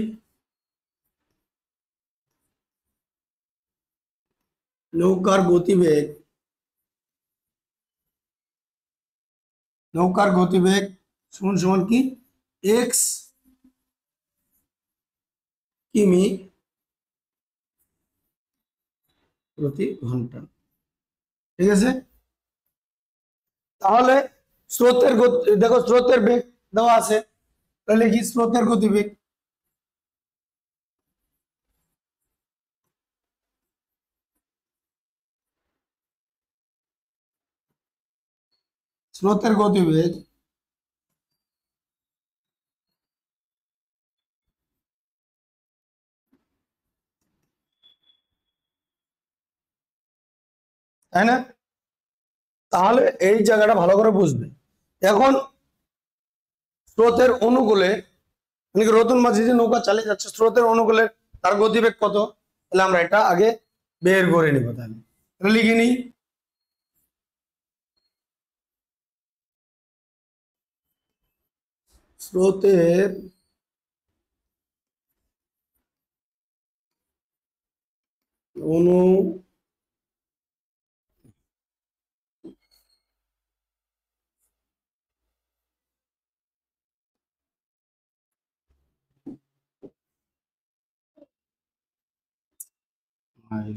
নৌকার গতিবেগ সমান সমান কি এক্স কিমি প্রতি ঘন্টা, ঠিক আছে? তাহলে স্রোতের গতি, দেখো স্রোতের বেগ দেওয়া আছে, তাহলে কি স্রোতের গতিবেগ, তাই না? তাহলে এই জায়গাটা ভালো করে বুঝবে। এখন স্রোতের অনুকূলে, মানে কি রতন মাঝি যে নৌকা চালিয়ে যাচ্ছে স্রোতের অনুকূলে, তার গতিবেগ কত? তাহলে আমরা এটা আগে বের করে নিব। তাহলে লিখে নিই স্রোতের অনুকূলে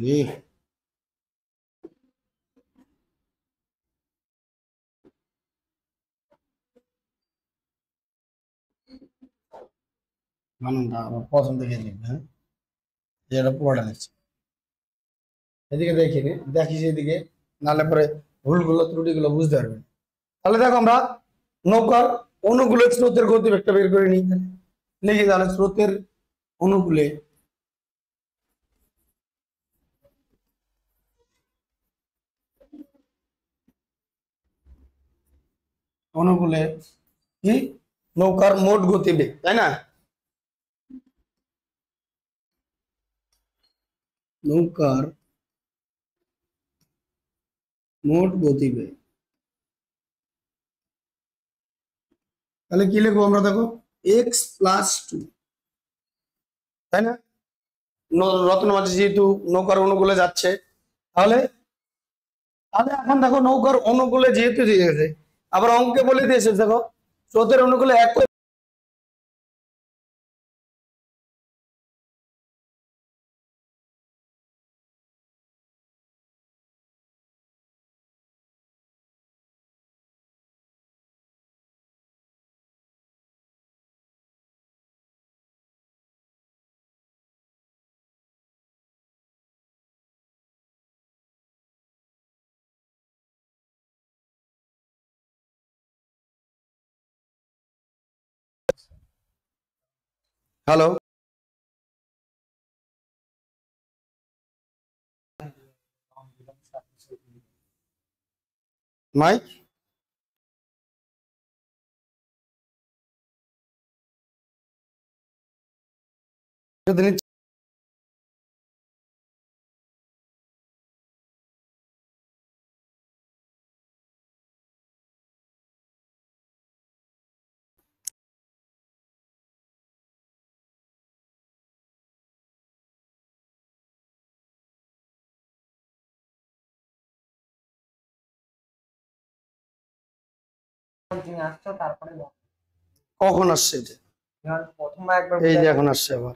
রে বানানটা আবার প্রথম থেকে লিখবে, হ্যাঁ? এটা পুরোটা লিখছি, এদিকে দেখি সেদিকে, নাহলে পরে ভুলগুলো ত্রুটিগুলো বুঝতে পারবে। তাহলে দেখো আমরা নৌকার অনুকূলে স্রোতের গতিবেগটা বের করে নিই। লিখি তাহলে স্রোতের অনুকূলে অনুকূলে কি নৌকার মোট গতিবেগ, তাই না? নৌকার মোট গতিবেগ, তাহলে কি লিখবো আমরা, দেখো x+2, তাই না? রত্ন মাঝি যেহেতু নৌকার অনুকূলে যাচ্ছে, তাহলে তাহলে এখন দেখো নৌকার অনুকূলে যেহেতু দিয়েছে, আবার অঙ্কে বলে দিয়েছে দেখো স্রোতের অনুকূলে এক, হ্যালো মাইক, কখন আসছে এটা? এই যে এখন আসছে আবার।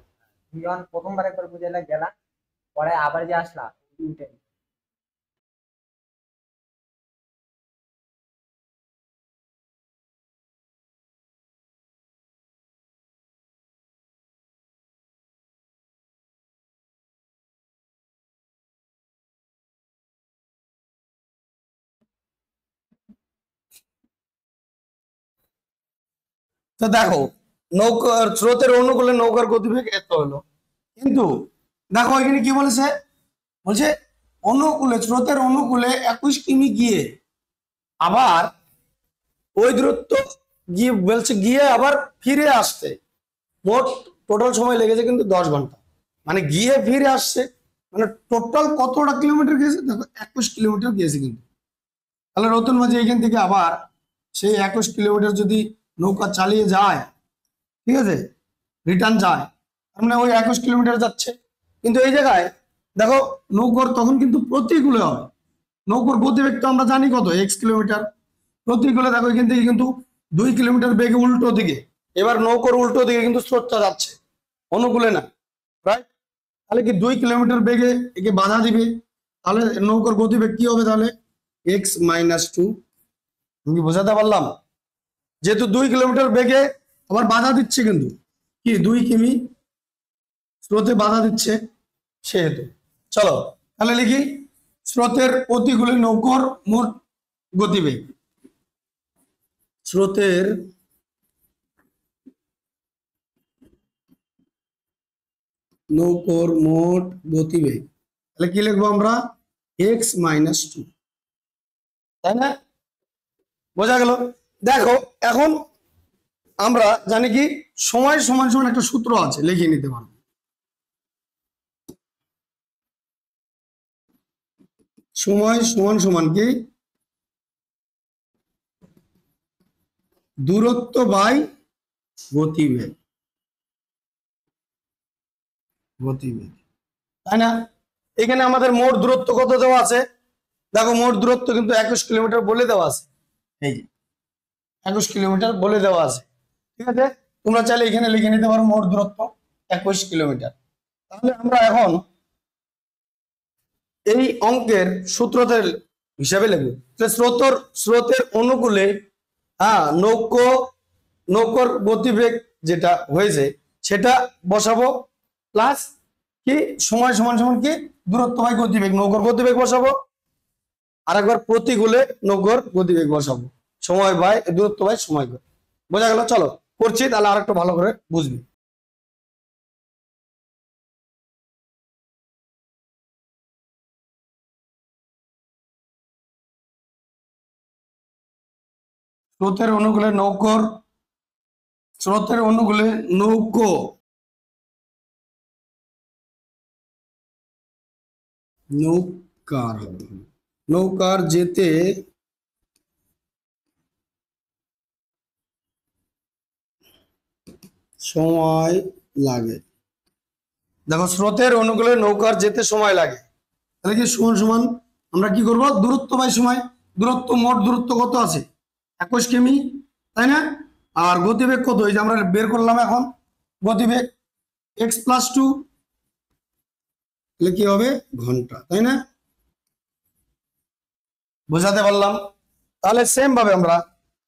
তো দেখো নৌকা স্রোতের অনুকূলে নৌকার গতিবেগ এত হলো, কিন্তু দেখো এখানে কি বলেছে, বলছে অনুকূলে স্রোতের অনুকূলে 21 কিমি গিয়ে আবার ওই দূরত্ব গিয়ে বলছে গিয়ে আবার ফিরে আসতে মোট টোটাল সময় লেগেছে কিন্তু 10 ঘন্টা। মানে গিয়ে ফিরে আসছে, মানে টোটাল কতটা কিলোমিটার গিয়েছে দেখো, 21 কিলোমিটার গিয়েছে কিন্তু। তাহলে রতন মাঝি এখান থেকে আবার সেই 21 কিলোমিটার যদি নৌকা চালিয়ে যায়, ঠিক আছে, রিটার্ন যায়, তার মানে ওই 21 কিলোমিটার যাচ্ছে। কিন্তু এই জায়গায় দেখো নৌকার তখন কিন্তু প্রতিকূলে হবে, নৌকার গতিবেগ তো আমরা জানি কত, x কিলোমিটার। প্রতিকূলে দেখো এখান থেকে কিন্তু 2 কিলোমিটার বেগে উল্টো দিকে, এবার নৌকার উল্টো দিকে কিন্তু স্রোতটা যাচ্ছে, অনুকূলে না, রাইট? তাহলে কি 2 কিলোমিটার বেগে একে বাধা দিবে, তাহলে নৌকার গতিবেগ কি হবে, তাহলে x-2। আমি বোঝাতে পারলাম? যেহেতু 2 কিলোমিটার বেগে আবার বাধা দিচ্ছে কিন্তু কি 2 কিমি স্রোতে বাধা দিচ্ছে, সেহেতু চলো তাহলে লিখি স্রোতের প্রতিকূলে নৌকার মোট গতিবেগ। স্রোতের নৌকার মোট গতিবেগ, তাহলে কি লিখবো আমরা, x-2, তাই না? বোঝা গেল? দেখো এখন আমরা জানি কি সময় সমান সমান একটা সূত্র আছে, লিখে নিতে পারবো। সময় সমান সমান কি দূরত্ব বাই গতিবেগ, গতিবেগ, তাই না? এখানে আমাদের মোট দূরত্ব কত দেওয়া আছে, দেখো মোট দূরত্ব কিন্তু 21 কিলোমিটার বলে দেওয়া আছে, এই যে 21 কিলোমিটার বলে দেওয়া আছে, ঠিক আছে? তোমরা চাইলে এখানে লিখে নিতে পারো মোট দূরত্ব 21 কিলোমিটার। তাহলে আমরা এখন এই অঙ্কের সূত্রতে হিসাবে লিখব যে স্রোতের অনুকূলে, হ্যাঁ, নৌকার গতিবেগ যেটা হয়েছে সেটা বসাবো, প্লাস কি সময় সমান সমান কি দূরত্ব বাই গতিবেগ, নৌকার গতিবেগ বসাবো, আর একবার প্রতিকূলে নৌকার গতিবেগ বসাবো, সময় বাই দূরত্ব বাই সময় করে। বোঝা গেল? চলো করছি, তাহলে আর একটু ভালো করে বুঝবি। স্রোতের অনুকূলে স্রোতের অনুকূলে নৌকার নৌকার যেতে সময় লাগে। দেখো স্রোতের অনুকূলে নৌকার যেতে সময় লাগে, তাহলে কি সমান সমান আমরা কি করব, দূরত্ব বাই সময়। দূরত্ব, মোট দূরত্ব কত আছে, 21 কিমি, তাই না? আর গতিবেগ কত, এই যে আমরা বের করলাম এখন গতিবেগ x+2, তাহলে কি হবে, ঘন্টা, তাই না? বোঝাতে পারলাম? তাহলে সেম ভাবে আমরা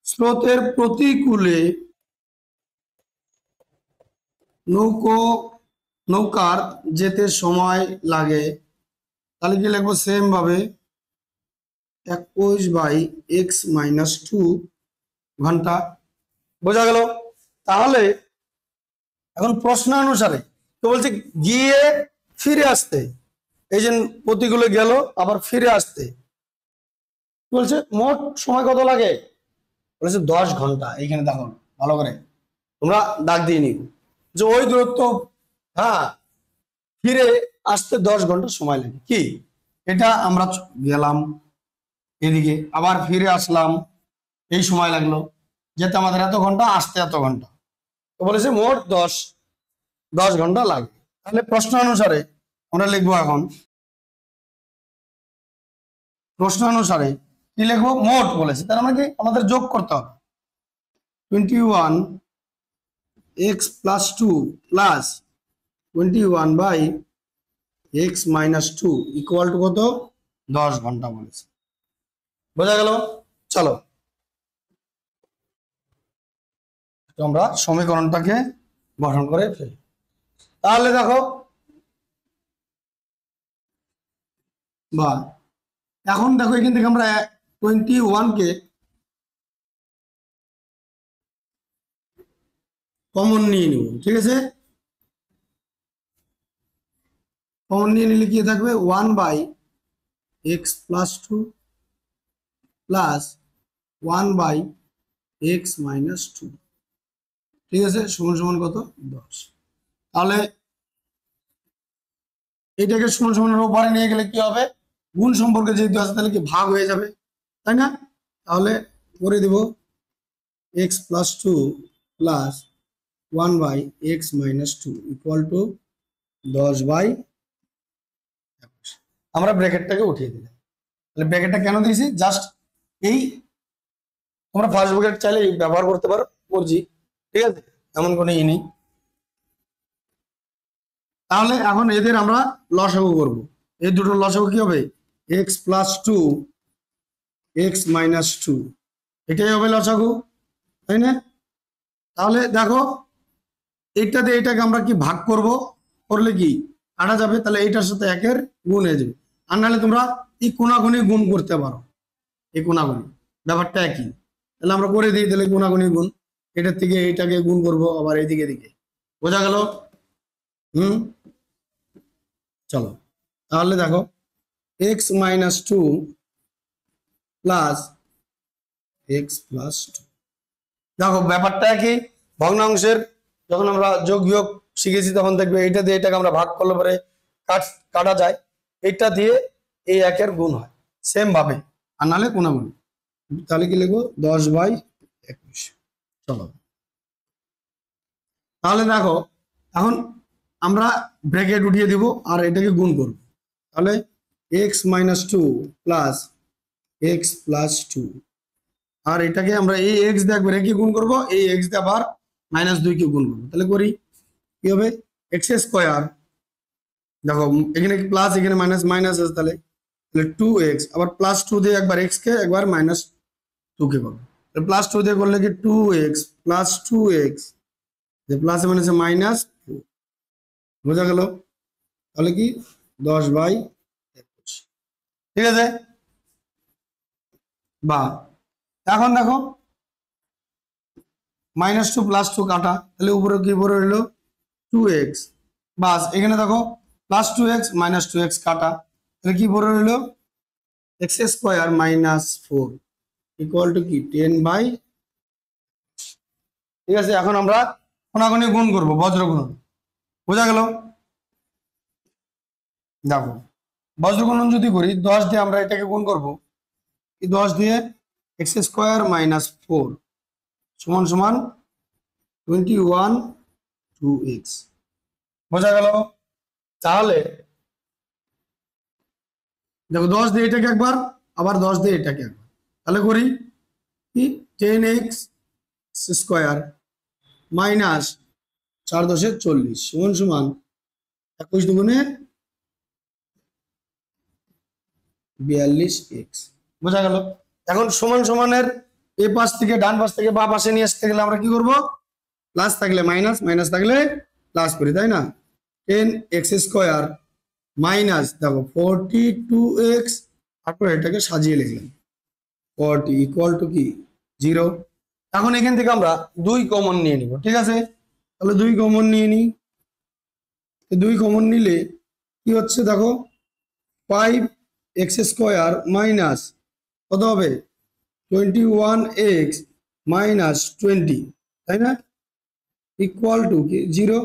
স্রোতের প্রতিকূলে নৌকার যেতে সময় লাগে, তাহলে কি লিখবো, সেম ভাবে 21/x-2 ঘন্টা। বোঝা গেল? তাহলে এখন প্রশ্ন অনুসারে তো বলছে গিয়ে ফিরে আসতে, এই যে প্রতিকূলে গেল আবার ফিরে আসতে, বলছে মোট সময় কত লাগে, বলেছে 10 ঘন্টা। এইখানে দেখো ভালো করে তোমরা দাগ দিয়ে নিও যে ওই দূরত্ব, হ্যাঁ, ফিরে আসতে 10 ঘন্টা সময় লাগে। কি এটা আমরা গেলাম এদিকে, আবার ফিরে আসলাম, এই সময় লাগলো, যেতে আমাদের এত ঘন্টা, আসতে এত ঘন্টা, তো বলেছে মোট 10 ঘন্টা লাগে। তাহলে প্রশ্ন অনুসারে আমরা লিখবো, এখন প্রশ্ন অনুসারে কি লিখবো, মোট বলেছে, তার মানে কি আমাদের যোগ করতে হবে 21x+2 plus 21/x-2 equal to কত, 10 ঘন্টা বলেছে। বোঝা গেল? চলো আমরা সমীকরণটাকে গঠন করে ফেলি। তাহলে দেখো বা এখন দেখো এখান থেকে আমরা 21 কে কমন নিয়ে নিব, ঠিক আছে। কমন নিয়ে নিলে কি থাকবে 1/x+2 প্লাস 1/x-2, ঠিক আছে, সমান সমান কত 10। তাহলে এটাকে সমান সমানের ওপারে নিয়ে গেলে কি হবে, গুণ সম্পর্কে যেহেতু আছে তাহলে কি ভাগ হয়ে যাবে, তাই না। তাহলে করে দেব x+2 plus 1/x-2 equal to 10/21। আমরা ব্র্যাকেটটাকে উঠিয়ে দিলাম। তাহলে ব্র্যাকেটটা কেন দিয়েছি, জাস্ট এই তোমরা ফার্স্ট ব্র্যাকেট চাইলে ব্যবহার করতে পারো, মর্জি, ঠিক আছে, এমন কোনো ই নেই। তাহলে এখন এদের আমরা লসাগু করব। এই দুটো লসাগু কি হবে, x+2 x-2, এটাই হবে লসাগু, তাই না। তাহলে দেখো এইটা দিয়ে এটাকে আমরা কি ভাগ করব, করলে কি কাটা যাবে, তাহলে এইটার সাথে একের গুণ হয়ে যাবে। আর নাহলে তোমরা এই কোনাগুনি গুণ করতে পারো, এই কোনাগুনি ব্যাপারটা একই। তাহলে আমরা করে দিই, তাহলে কোনাগুনি গুণ, এটার থেকে এইটাকে গুণ করব আবার এইদিকে দিকে, বোঝা গেল। চলো তাহলে দেখো x-2 প্লাস x+2, দেখো ব্যাপারটা কি, ভগ্নাংশের যখন আমরা যোগ বিয়োগ শিখেছি তখন দেখবে এইটা দিয়ে এটাকে আমরা ভাগ করলে পরে কাটা যায়, এটা দিয়ে এই একের গুণ হয় সেম ভাবে, আর নাহলে কোনাগুনি। তাহলে কি লিখবো 10/21। চলো তাহলে দেখো এখন আমরা ব্র্যাকেট উঠিয়ে দিব আর এটাকে গুণ করব। তাহলে x-2 প্লাস x+2, আর এটাকে আমরা এই x দিয়ে একবার একে গুণ করব, এই x দিয়ে আবার -2 কে গুণ করব। তাহলে করি কি হবে, x², দেখো এখানে প্লাস এখানে মাইনাস মাইনাস আছে, তাহলে 2x, আবার +2 দিয়ে একবার x কে একবার -2 কে করব। তাহলে +2 দিয়ে করলে কি 2x প্লাস 2x, যে প্লাস মাইনাসে -2, বোঝা গেল। তাহলে কি 10/21, ঠিক আছে। বা এখন দেখো -2 +2 কাটা, তাহলে উপরে কি পড়ে রইলো 2x, বাস এখানে দেখো +2x -2x কাটা, তাহলে কি পড়ে রইলো x² - 4 ইকুয়াল টু কি 10/, ঠিক আছে। এখন আমরা কোনাগুনি গুণ করব, বজ্র গুণন, বোঝা গেল। দেখো বজ্র গুণন যদি করি 10 দিয়ে আমরা এটাকে গুণ করব, এই 10 দিয়ে x² - 4 সমান সমান 21 2x, বোঝা গেল। তাহলে দেখো 10 দিয়ে এটাকে একবার, আবার 10 দিয়ে এটাকে একবার, তাহলে করি কি 10x² মাইনাস 4 × 10 = 40 সমান সমান 21 দুগুণে 42x, বোঝা গেল। এখন সমান সমানের এই পাশ থেকে ডান পাশ থেকে বা পাশে নিয়ে আসতে গেলে আমরা কি করব, প্লাস থাকলে মাইনাস, মাইনাস থাকলে প্লাস করি, তাই না। 10x² মাইনাস দেখো 42x, তারপর এটাকে সাজিয়ে লিখলাম 40 ইকুয়াল টু কি 0। এখন এখান থেকে আমরা 2 কমন নিয়ে নিব, ঠিক আছে। তাহলে 2 কমন নিয়ে নিই, 2 কমন নিলে কি হচ্ছে দেখো 5x² মাইনাস কত হবে 21x - 20, তাই না, ইকুয়াল টু কি 0।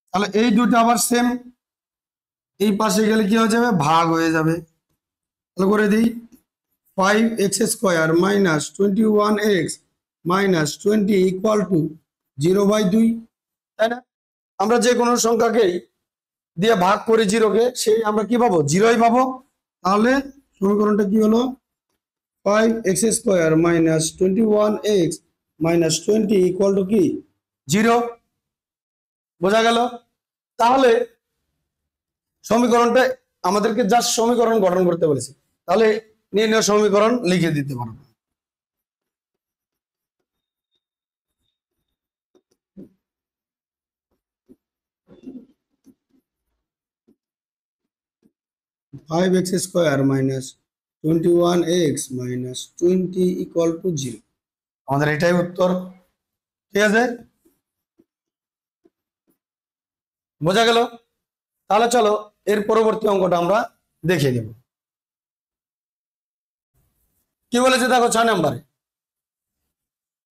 তাহলে এই দুটো আবার সেম, এই পাশে গেলে কি হয়ে যাবে, ভাগ হয়ে যাবে। তাহলে করে দিই 5x² - 21x - 20 ইকুয়াল টু 0/2, তাই না। আমরা যে কোনো সংখ্যাকেই দিয়ে ভাগ করি 0 কে, সেই আমরা কি পাবো, 0ই পাবো। তাহলে সমীকরণটা কি হলো 5x² - 21x - 20 ইকুয়াল টু কি 0, বোঝা গেল। তাহলে সমীকরণটা আমাদেরকে জাস্ট সমীকরণ গঠন করতে বলেছে, তাহলে নির্ণয় সমীকরণ লিখে দিতে পারবো। (5x² - 21x - 20 = 0), আমাদের এটাই উত্তর, ঠিক আছে। বোঝা গেল? তাহলে চলো এর পরবর্তী অঙ্কটা আমরা দেখে নেব। কি বলেছে দেখো 6 নম্বরে,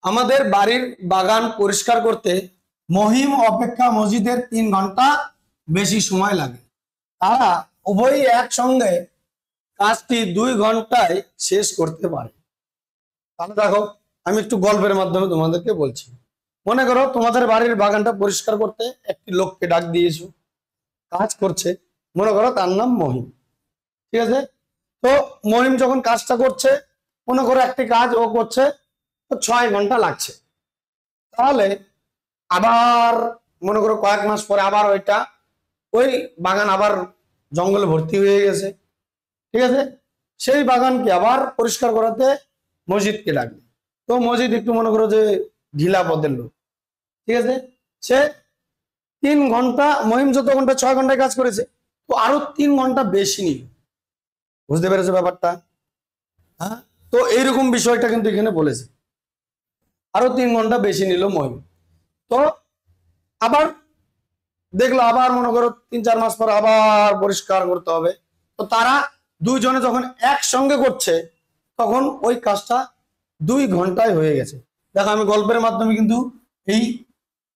আমাদের বাড়ির বাগান পরিষ্কার করতে মহিম অপেক্ষা মজিদের 3 ঘন্টা বেশি সময় লাগে। তারা উভয়ই একসঙ্গে কাজটি 2 ঘন্টায় শেষ করতে পারে। তাহলে দেখো আমি একটু গল্পের মাধ্যমে তোমাদেরকে বলছি। মনে করো তোমাদের বাড়ির বাগানটা পরিষ্কার করতে একটি লোককে ডাক দিয়েছো, কাজ করছে, মনে করো তার নাম মহিম। ঠিক আছে? তো মহিম যখন কাজটা করছে, মনে করো একটি কাজ ও করছে, তো 6 ঘন্টা লাগছে। তাহলে আবার মনে করো কয়েক মাস পরে আবার ওই বাগান আবার জঙ্গলে ভর্তি হয়ে গেছে। ঠিক আছে? সেই বাগানকে আবার পরিষ্কার করাতে মসজিদকে ডাকবে। তো মসজিদ একটু মনে করো যে ঢিলা পদের লোক। ঠিক আছে? সে 3 ঘন্টা, মহিম যত ঘন্টা 6 ঘন্টায় কাজ করেছে, তো আরো 3 ঘন্টা বেশি নিল। বুঝতে পেরেছো ব্যাপারটা? হ্যাঁ, তো এইরকম বিষয়টা কিন্তু এখানে বলেছে, আরো 3 ঘন্টা বেশি নিল মহিম। তো আবার দেখলো আবার মনে করো 3-4 মাস পর আবার পরিষ্কার করতে হবে। তো তারা দুইজনে যখন একসঙ্গে করছে, তখন ওই কাজটা 2 ঘন্টায় হয়ে গেছে। দেখো আমি গল্পের মাধ্যমে কিন্তু এই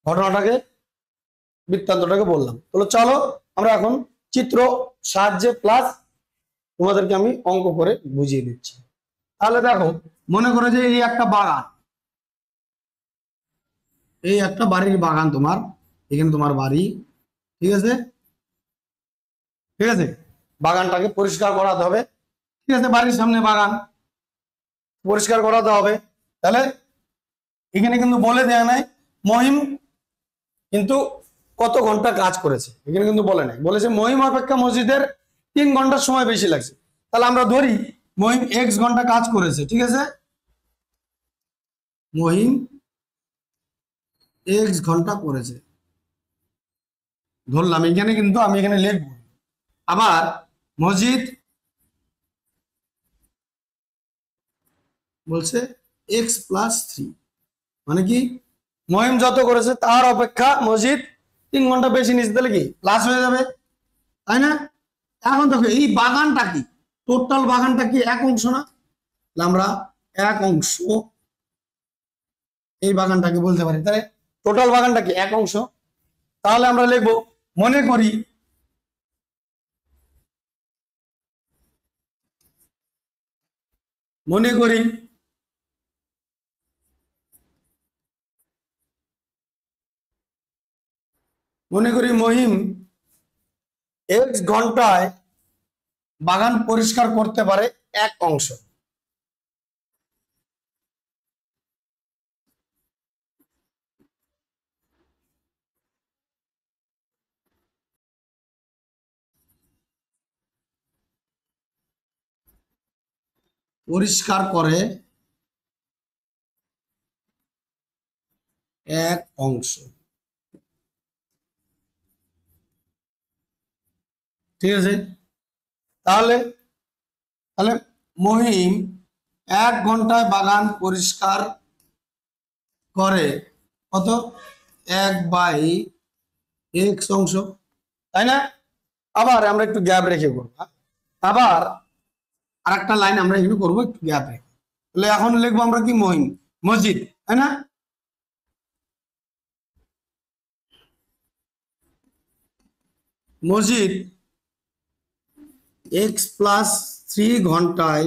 ঘটনাটাকে, বৃত্তান্তটাকে বললাম। তাহলে চলো আমরা এখন চিত্র সাহায্যে প্লাস তোমাদেরকে আমি অঙ্ক করে বুঝিয়ে দিচ্ছি। তাহলে দেখো মনে করো যে এই একটা বাগান, এই একটা বাড়ির বাগান, তোমার এখানে তোমার বাড়ি। ঠিক আছে? ঠিক আছে, বাগানটাকে পরিষ্কার করাতে হবে। ঠিক আছে, বাড়ির সামনে বাগান পরিষ্কার করাতে হবে। তাহলে এখানে কিন্তু বলে দেয়া নাই মহিম কিন্তু কত ঘন্টা কাজ করেছে, এখানে কিন্তু বলে নাই। বলেছে মহিম অপেক্ষা মসজিদের 3 ঘন্টার সময় বেশি লাগছে। তাহলে আমরা ধরি মহিম x ঘন্টা কাজ করেছে। ঠিক আছে, মহিম x ঘন্টা করেছে ধরলাম। এখানে কিন্তু আমি এখানে লিখবো আবার মসজিদ বলছে x+3, মানে কি মহিম যত করেছে তার অপেক্ষা মসজিদ 3 ঘন্টা বেশি নিচ্ছে, তাহলে কি প্লাস হয়ে যাবে, তাই না? এখন দেখো এই বাগানটা কি, টোটাল বাগানটা কি 1 অংশ না? আমরা 1 অংশ এই বাগানটাকে বলতে পারি। তাহলে টোটাল বাগানটা কি 1 অংশ। তাহলে আমরা লিখবো মনে করি মহিম x ঘন্টায় বাগান পরিষ্কার করতে পারে 1 অংশ। পরিষ্কার করে 1 অংশ। ঠিক আছে, তাহলে তাহলে মহিম 1 ঘন্টায় বাগান পরিষ্কার করে কত, 1/x অংশ, তাই না? আবার আমরা একটু গ্যাপ রেখে করবো। আবার আরেকটা লাইন আমরা এখানে করবো একটু গ্যাপ রেখে। তাহলে এখন লিখবো আমরা কি মহিম মসজিদ, তাই না? মসজিদ x+3 ঘন্টায়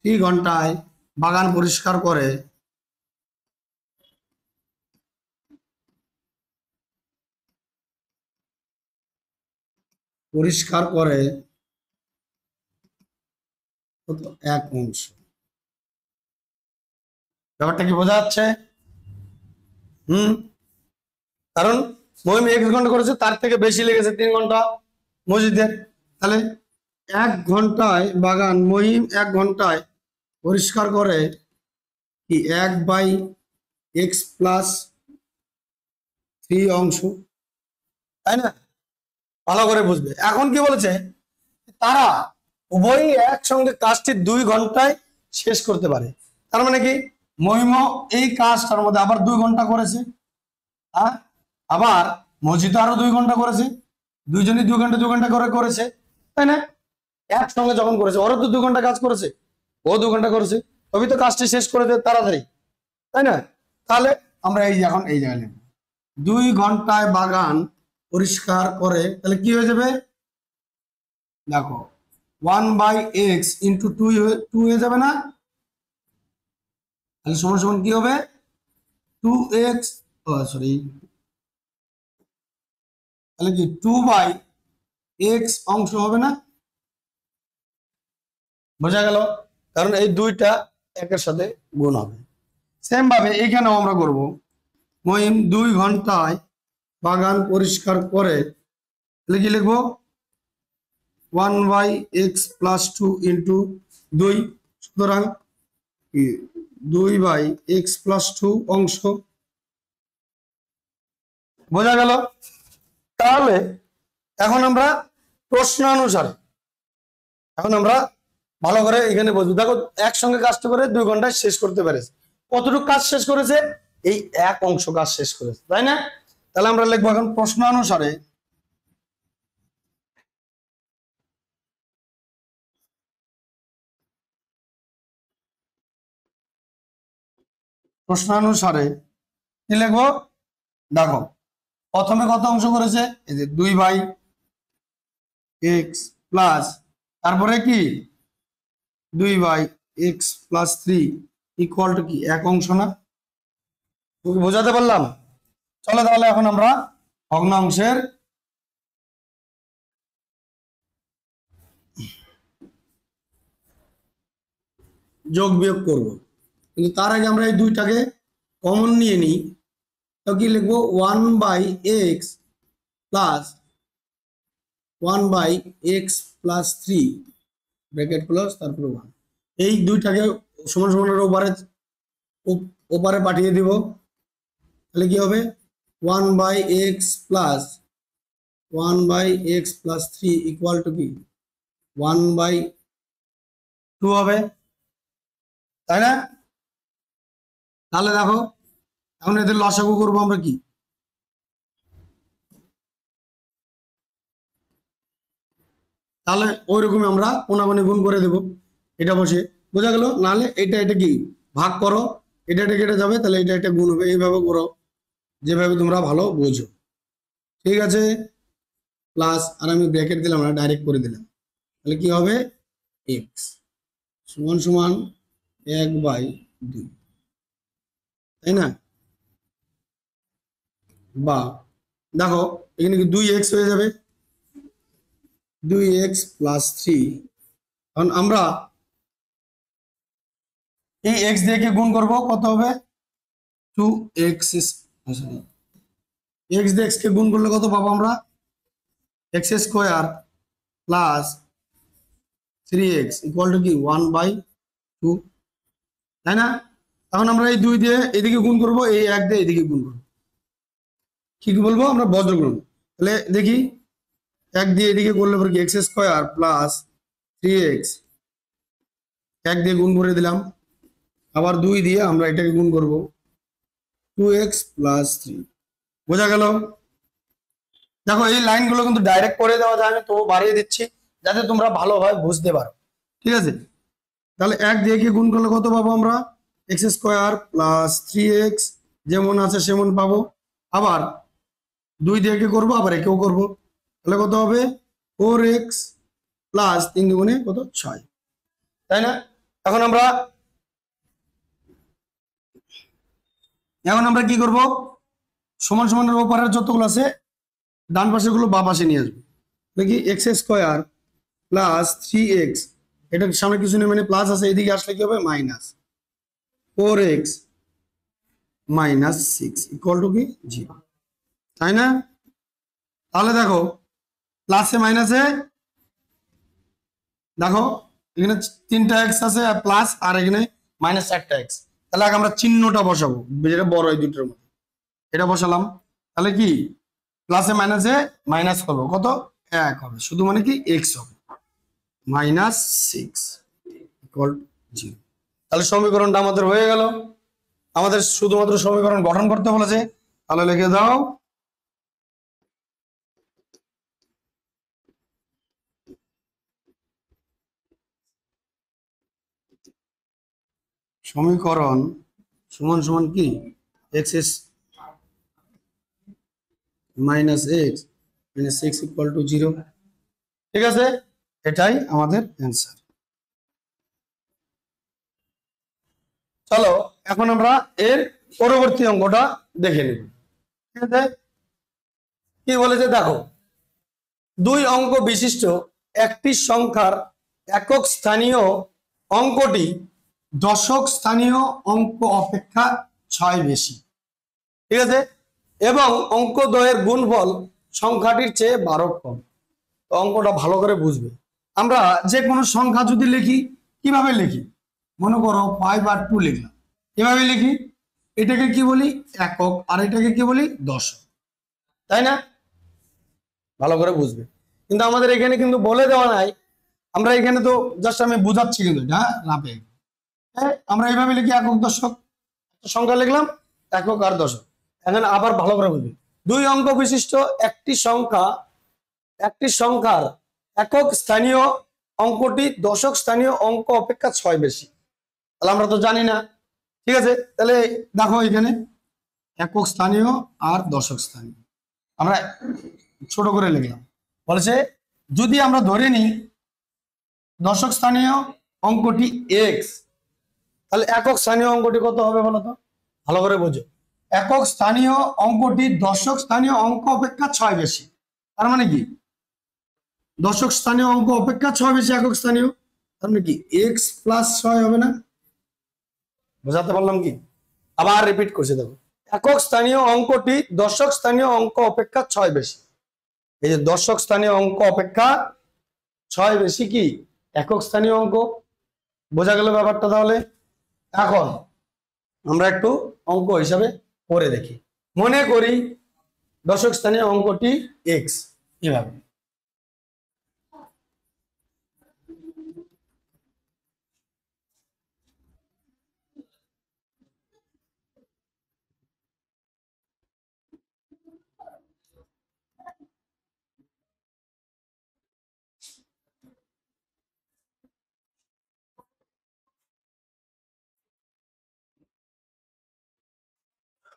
3 ঘন্টায় বাগান পরিষ্কার করে কত 1 অংশ। ব্যাপারটা কি বোঝা যাচ্ছে? কারণ মহিম 1 ঘন্টা করেছে, তার থেকে বেশি লেগেছে 3 ঘন্টা মসজিদের। তাহলে 1 ঘন্টায় বাগান মহিম 1 ঘন্টায় পরিষ্কার করে কি 1/x+3 অংশ, তাই না? ভালো করে বুঝবে। এখন কি বলেছে, তারা উভয়ই একসঙ্গে কাজটি 2 ঘন্টায় শেষ করতে পারে। তার মানে কি মহিম এই কাজটার মধ্যে আবার 2 ঘন্টা করেছে, হ্যাঁ, আবার মসজিদও আরো 2 ঘন্টা করেছে, দুইজনই 2 ঘন্টা করে করেছে, তাই না? একসঙ্গে যখন করেছে, ওরও তো 2 ঘন্টা কাজ করেছে, ও 2 ঘন্টা করেছে, তবে তো কাজটি শেষ করে দেয় তাড়াতাড়ি, তাই না? তাহলে আমরা এই যে এখন এই জায়গায় লিখব 2 ঘন্টায় বাগান পরিষ্কার করে, তাহলে কি হয়ে যাবে দেখো 1/x ইন্টু 2 হয়ে যাবে না? তাহলে সমান সমান কি হবে 2x, সরি, তাহলে কি 2/x অংশ হবে না? বোঝা গেল? কারণ এই দুইটা একের সাথে গুণ হবে। সেম ভাবে এখানেও আমরা করব, মহিম 2 ঘন্টায় বাগান পরিষ্কার করে, তাহলে কি লিখবো 1/x প্লাস 2 ইন্টু 2, সুতরাং 2/x প্লাস 2 অংশ। বোঝা গেল? তাহলে এখন আমরা প্রশ্নানুসারে আমরা ভালো করে এখানে বুঝবো। দেখো একসঙ্গে কাজটা করে 2 ঘন্টায় শেষ করতে পেরেছে। কতটুকু কাজ শেষ করেছে? এই এক অংশ কাজ শেষ করেছে, তাই না? তাহলে আমরা লিখবো এখন প্রশ্নানুসারে কি লিখবো? দেখো প্রথমে কত অংশ করেছে? এই যে 2/x প্লাস, তারপরে কি 2/x প্লাস 3 ইকুয়াল টু কি এক অংশ না? বোঝাতে পারলাম? চলো তাহলে এখন আমরা ভগ্নাংশের যোগ বিয়োগ করব, কিন্তু তার আগে আমরা এই দুইটাকে কমন নিয়ে নিই। তো কি লিখবো 1/x plus 1/x plus 3 bracket plus তারপরে 1, এই দুইটাকে সমান সমানের ওপারে পাঠিয়ে দিব। তাহলে কি হবে 1/x প্লাস 3 ইকুয়াল টু কি 1/2 হবে, তাই না? তাহলে দেখো এখন এদের লসাগু করবো আমরা কি, তাহলে ওই রকমই আমরা কোনাগুনি গুণ করে দেব এটা বসে। বোঝা গেল? নাহলে এটা কি ভাগ করো, এটা কেটে যাবে, তাহলে এটা গুণ হবে, এইভাবে করো যেভাবে তোমরা ভালো বোঝো। ঠিক আছে? প্লাস, আর আমি ব্র্যাকেট দিলাম না, ডাইরেক্ট করে দিলাম। তাহলে কি হবে x সমান সমান 1/2, তাই না? বা দেখো এখানে কি 2x হয়ে যাবে, 2x প্লাস 3। কারণ আমরা এই x দিয়ে কি গুণ করব, কত হবে 2x, সরি x দিয়ে x কে গুণ করলে কত পাবো আমরা x square plus 3x equal to কি 1/2, তাই না? এখন আমরা এই 2 দিয়ে এদিকে গুণ করব, এই 1 দিয়ে এদিকে গুণ করব, কি বলবো আমরা বজ্রগুণ। তাহলে দেখি 1 দিয়ে এদিকে করলে পরে কি x স্কয়ার প্লাস 3x, 1 দিয়ে গুণ করে দিলাম, আবার 2 দিয়ে আমরা এটাকে গুণ করব 2x প্লাস 3। বোঝা গেল? দেখো এই লাইনগুলো কিন্তু ডাইরেক্ট করে দেওয়া যায়, আমি তো বাড়িয়ে দিচ্ছি যাতে তোমরা ভালোভাবে বুঝতে পারো। ঠিক আছে? তাহলে 1 দিয়ে কি গুণ করলে কত পাবো আমরা x স্কয়ার প্লাস 3x, যেমন আছে সেমন পাবো। আবার 2 দিয়ে কি করবো, আবার একেও করবো, তাহলে কত হবে 4x প্লাস 3 দুগুণে কত 6, তাই না? এখন আমরা কি করব, সমান সমানের ওপারের যতগুলো আছে ডান পাশের গুলো বাম পাশে নিয়ে আসবো। দেখি x স্কয়ার প্লাস 3x, এটার সামনে কিছু নেই মানে প্লাস আছে, এদিকে আসলে কি হবে minus 4x minus 6 equal to কি 0, তাই না? তাহলে দেখো প্লাসে মাইনাসে, দেখো এখানে 3টা x আছে আর প্লাস, আর এখানে মাইনাস 1টা x। তাহলে আগে আমরা চিহ্নটা বসাবো, যেটা বড় এই দুটোর মধ্যে, এটা বসালাম। তাহলে কি প্লাসে মাইনাসে মাইনাস করবো, কত 1 হবে, শুধু মানে কি x হবে মাইনাস 6 ইকুয়াল 0। তাহলে সমীকরণটা আমাদের হয়ে গেল। আমাদের শুধুমাত্র সমীকরণ গঠন করতে বলেছে, তাহলে লিখে দাও সমীকরণ সমান সমান কি x minus x minus six equal to 0। ঠিক আছে, এটাই আমাদের অ্যান্সার। চলো এখন আমরা এর পরবর্তী অঙ্কটা দেখে নিব। ঠিক আছে, কি বলেছে দেখো, দুই অঙ্ক বিশিষ্ট একটি সংখ্যার একক স্থানীয় অঙ্কটি দশক স্থানীয় অঙ্ক অপেক্ষা 6 বেশি। ঠিক আছে, এবং অঙ্ক দ্বয়ের গুণফল সংখ্যাটির চেয়ে 12 কম। তো অঙ্কটা ভালো করে বুঝবে। আমরা যে কোনো সংখ্যা যদি লিখি কিভাবে লিখি, মনে করো 5 আর 2 লিখলাম, এভাবে লিখি, এটাকে কি বলি একক আর এটাকে কি বলি দশক, তাই না? ভালো করে বুঝবে। কিন্তু আমাদের এখানে কিন্তু বলে দেওয়া নাই, আমরা এখানে তো জাস্ট আমি বুঝাচ্ছি কিন্তু হ্যাঁ রাপে। হ্যাঁ, আমরা এইভাবে লিখি একক দশক, সংখ্যা লিখলাম একক আর দশক। এখানে আবার ভালো করে বুঝবে, দুই অঙ্ক বিশিষ্ট একটি সংখ্যার একক স্থানীয় অঙ্কটি দশক স্থানীয় অঙ্ক অপেক্ষা 6 বেশি। তাহলে আমরা তো জানি না। ঠিক আছে, তাহলে দেখো এখানে একক স্থানীয় আর দশক স্থানীয় আমরা ছোট করে লিখলাম। বলেছে যদি আমরা ধরে নিই দশক স্থানীয় অঙ্কটি এক্স, তাহলে একক স্থানীয় অঙ্কটি কত হবে বলো তো, ভালো করে বোঝো। একক স্থানীয় অঙ্কটি দশক স্থানীয় অঙ্ক অপেক্ষা 6 বেশি। তার মানে কি দশক স্থানীয় অঙ্ক অপেক্ষা 6 বেশি একক স্থানীয়, তার মানে কি এক্স প্লাস 6 হবে না? বোঝাতে পারলাম কি? আবার রিপিট করছি দেখো, একক স্থানীয় অঙ্কটি দশক স্থানীয় অঙ্ক অপেক্ষা 6 বেশি। এই যে দশক স্থানীয় অঙ্ক অপেক্ষা 6 বেশি কি একক স্থানীয় অঙ্ক। বোঝা গেল ব্যাপারটা? তাহলে এখন আমরা একটু অঙ্ক হিসাবে করে দেখি। মনে করি দশক স্থানীয় অঙ্কটি এক্স, এভাবে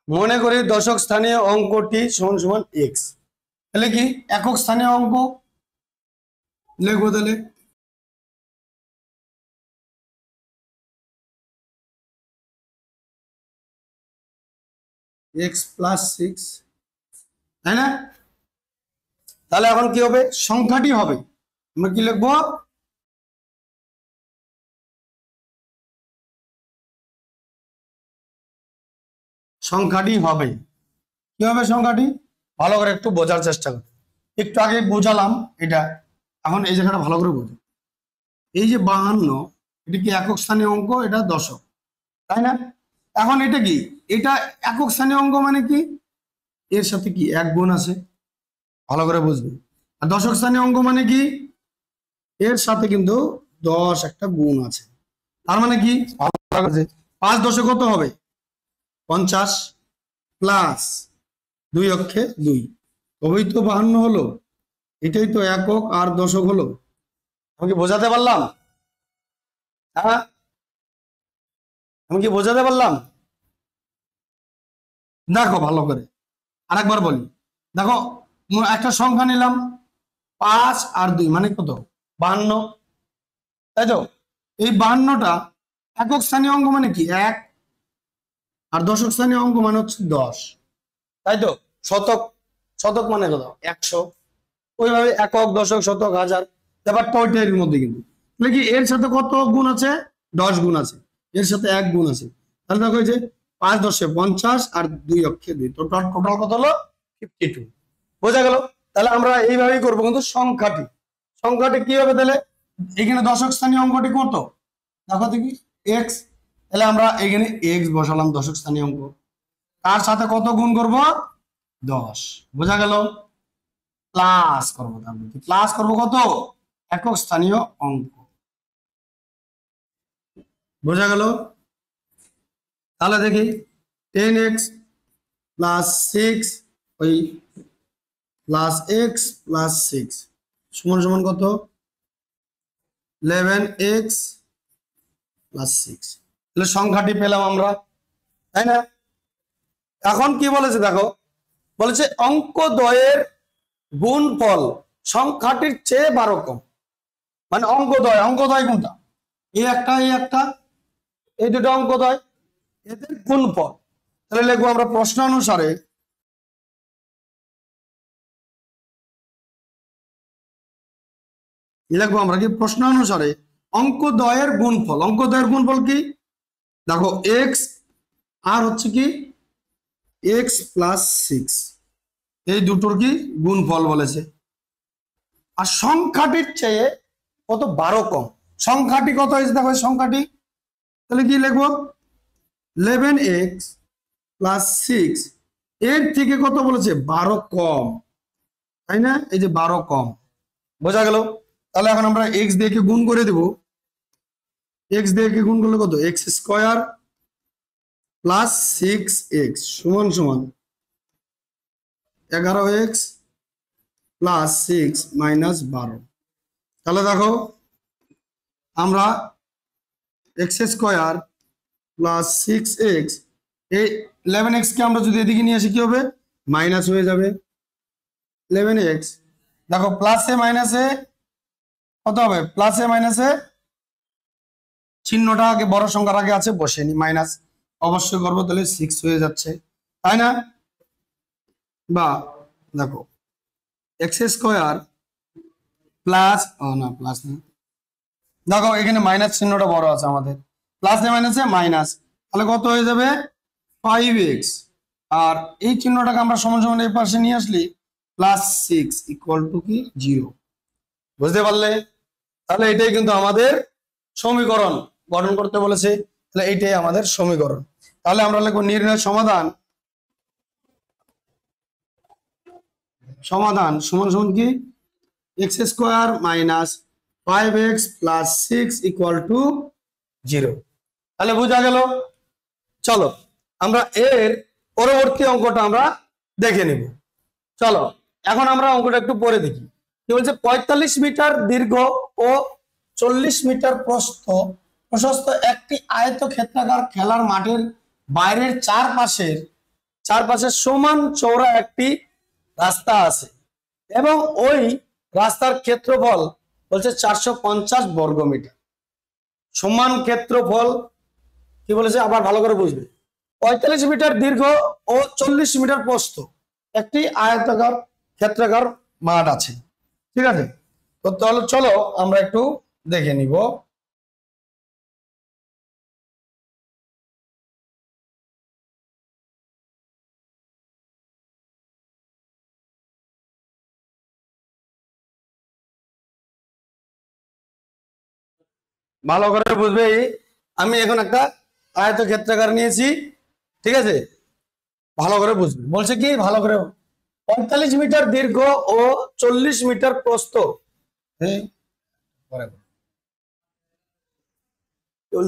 মনে করি দশক স্থানীয় অঙ্কটি সমান সমান এক্স, তাহলে কি একক স্থানীয় অঙ্ক লিখবো, তাহলে এক্স প্লাস 6, তাই না? তাহলে এখন কি হবে, সংখ্যাটি হবে, আমরা কি লিখবো সংখ্যাটি হবে। কি হবে সংখ্যাটি? ভালো করে একটু বোঝার চেষ্টা করো। একটু আগে বোঝালাম এটা, এখন এই জায়গাটা ভালো করে বোঝো। এই যে 52, এটা কি একক স্থানীয় অঙ্ক, এটা দশক, তাই না? এখন এটা কি, এটা একক স্থানীয় অঙ্ক মানে কি এর সাথে কি এক গুণ আছে, ভালো করে বুঝবে। আর দশক স্থানীয় অঙ্ক মানে কি এর সাথে কিন্তু 10 একটা গুণ আছে। তার মানে কি 5 10 কত হবে 50 প্লাস 2 অক্ষে 2, তবেই তো 52 হলো। এটাই তো একক আর দশক হলো। আমি কি বোঝাতে পারলাম? হ্যাঁ, আমি কি বোঝাতে পারলাম? দেখো ভালো করে আরেকবার বলি, দেখো একটা সংখ্যা নিলাম 5 আর 2 মানে কত 52, তাই তো? এই 52টা একক স্থানীয় অঙ্ক মানে কি 1, আর দশক স্থানীয় অঙ্ক মানে হচ্ছে 10, তাই তো? শতক, শতক মানে কত 100, ওইভাবে একক দশক শতক হাজার, ব্যাপারটা ওইটার মধ্যে। কিন্তু কি এর সাথে কত গুণ আছে 10 গুণ আছে, এর সাথে 1 গুণ আছে। তাহলে দেখো যে 5 10 50 আর 2 অক্ষে 2, তো টোটাল কত হলো 52। বোঝা গেল? তাহলে আমরা এইভাবেই করবো কিন্তু সংখ্যাটি কি হবে তাহলে, এখানে দশক স্থানীয় অঙ্কটি কত দেখো দেখি এক্স, তাহলে আমরা এখানে এক্স বসালাম দশক স্থানীয় অঙ্ক, তার সাথে কত গুণ করব 10। বোঝা গেল? প্লাস করবো, তার মধ্যে প্লাস করবো কত একক স্থানীয় অঙ্ক। বোঝা গেল? তাহলে দেখি 10x প্লাস 6 ওই প্লাস এক্স প্লাস 6 সমান সমান কত 11x প্লাস 6। তাহলে সংখ্যাটি পেলাম আমরা, তাই না? এখন কি বলেছে দেখো, বলেছে অঙ্কদ্বয়ের গুণফল সংখ্যাটির চেয়ে 12 কম। মানে অঙ্কদ্বয় কোনটা, এই একটা এই দুটো অঙ্কদ্বয়, এদের গুণফল। তাহলে লিখবো আমরা প্রশ্ন অনুসারে লিখবো আমরা কি প্রশ্ন অনুসারে অঙ্কদ্বয়ের গুণফল কি দেখো এক্স আর হচ্ছে কি এক্স প্লাস 6 এই দুটোর কি গুণফল বলেছে। আর সংখ্যাটির চেয়ে কত 12 কম। সংখ্যাটি কত হয়েছে দেখো সংখ্যাটি, তাহলে কি লিখবো 11x প্লাস 6 এর থেকে কত বলেছে 12 কম, তাই না? এই যে 12 কম, বোঝা গেল? তাহলে এখন আমরা x দিয়ে কি গুণ করে দেব, x দিয়ে কি গুণ করলে কত x স্কয়ার প্লাস 6x সমান সমান 11x প্লাস 6 মাইনাস 12। তাহলে দেখো আমরা x স্কয়ার প্লাস 6x এই 11x কে আমরা যদি এদিকে নিয়ে আসি কি হবে মাইনাস হয়ে যাবে 11x। দেখো প্লাসে মাইনাসে কত হবে, প্লাসে মাইনাসে চিহ্নটা আগে বড় সংখ্যার আগে আছে বসে নি, মাইনাস অবশ্যই করবো, তাহলে 6 হয়ে যাচ্ছে, তাই না? বা দেখো এক্স স্কোয়ার প্লাস না প্লাস না, দেখো এখানে মাইনাস চিহ্নটা বড় আছে আমাদের, প্লাসে মাইনাসে মাইনাস, তাহলে কত হয়ে যাবে 5x। আর এই চিহ্নটাকে আমরা সমান সমান এই পাশে নিয়ে আসলি প্লাস 6 ইকুয়াল টু কি 0। বুঝতে পারলে? তাহলে এটাই কিন্তু আমাদের সমীকরণ গঠন করতে বলেছে, তাহলে এইটাই আমাদের সমীকরণ। তাহলে আমরা লিখবো নির্ণয় সমাধান সমান সমান কি x square minus 5x plus 6 equal to 0। তাহলে বোঝা গেল। চলো আমরা এর পরবর্তী অঙ্কটা আমরা দেখে নিব। চলো এখন আমরা অঙ্কটা একটু পরে দেখি। কি বলছে 45 মিটার দীর্ঘ ও 40 মিটার প্রশস্ত একটি আয়তক্ষেত্রাকার খেলার মাঠের বাইরের চারপাশে সমান চওড়া একটি রাস্তা আছে এবং ওই রাস্তার ক্ষেত্রফল বলছে 450 বর্গ মিটার। সমান ক্ষেত্রফল কি বলেছে আবার ভালো করে বুঝবে, 45 মিটার দীর্ঘ ও 40 মিটার প্রস্থ একটি আয়তাকার ক্ষেত্রাকার মাঠ আছে, ঠিক আছে? তো তাহলে চলো আমরা একটু দেখে নিব। ভালো করে বুঝবে, আমি এখন একটা আয়তক্ষেত্রাকার নিয়েছি, ঠিক আছে? ভালো করে বুঝবে, বলছে কি ভালো করে 45 মিটার দীর্ঘ ও 40 মিটার প্রস্থ,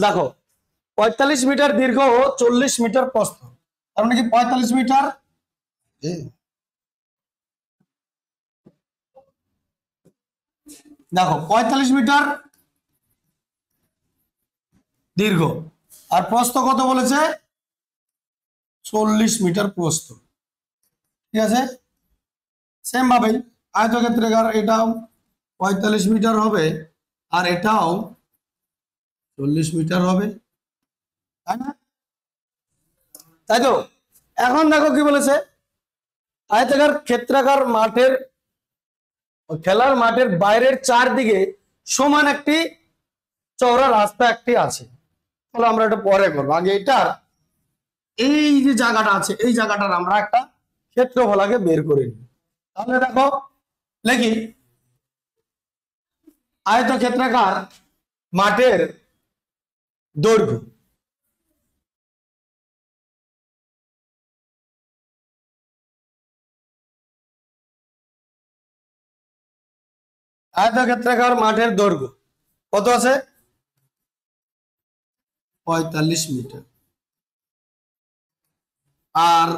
দেখো 45 মিটার দীর্ঘ ও 40 মিটার প্রস্থ, তার মানে কি 45 মিটার দেখো 45 মিটার দীর্ঘ আর প্রস্থ কত বলেছে 40 মিটার প্রস্থ, ঠিক আছে? সেম ভাবে আয়তক্ষেত্রাকার এটাও 45 মিটার হবে আর এটাও 40 মিটার হবে, তাই না? তাই তো। এখন দেখো কি বলেছে আয়তাকার ক্ষেত্রাকার মাঠের খেলার মাঠের বাইরের চারদিকে সমান একটি চওড়া রাস্তা একটি আছে। তাহলে আমরা এটা পরে করবো, আগে এটার এই যে জায়গাটা আছে এই জায়গাটার আমরা একটা ক্ষেত্রফল আগে বের করে নিই। তাহলে দেখো লেখি আয়তক্ষেত্রাকার মাঠের দৈর্ঘ্য আয়তক্ষেত্রাকার মাঠের দৈর্ঘ্য কত আছে 45 মিটার আর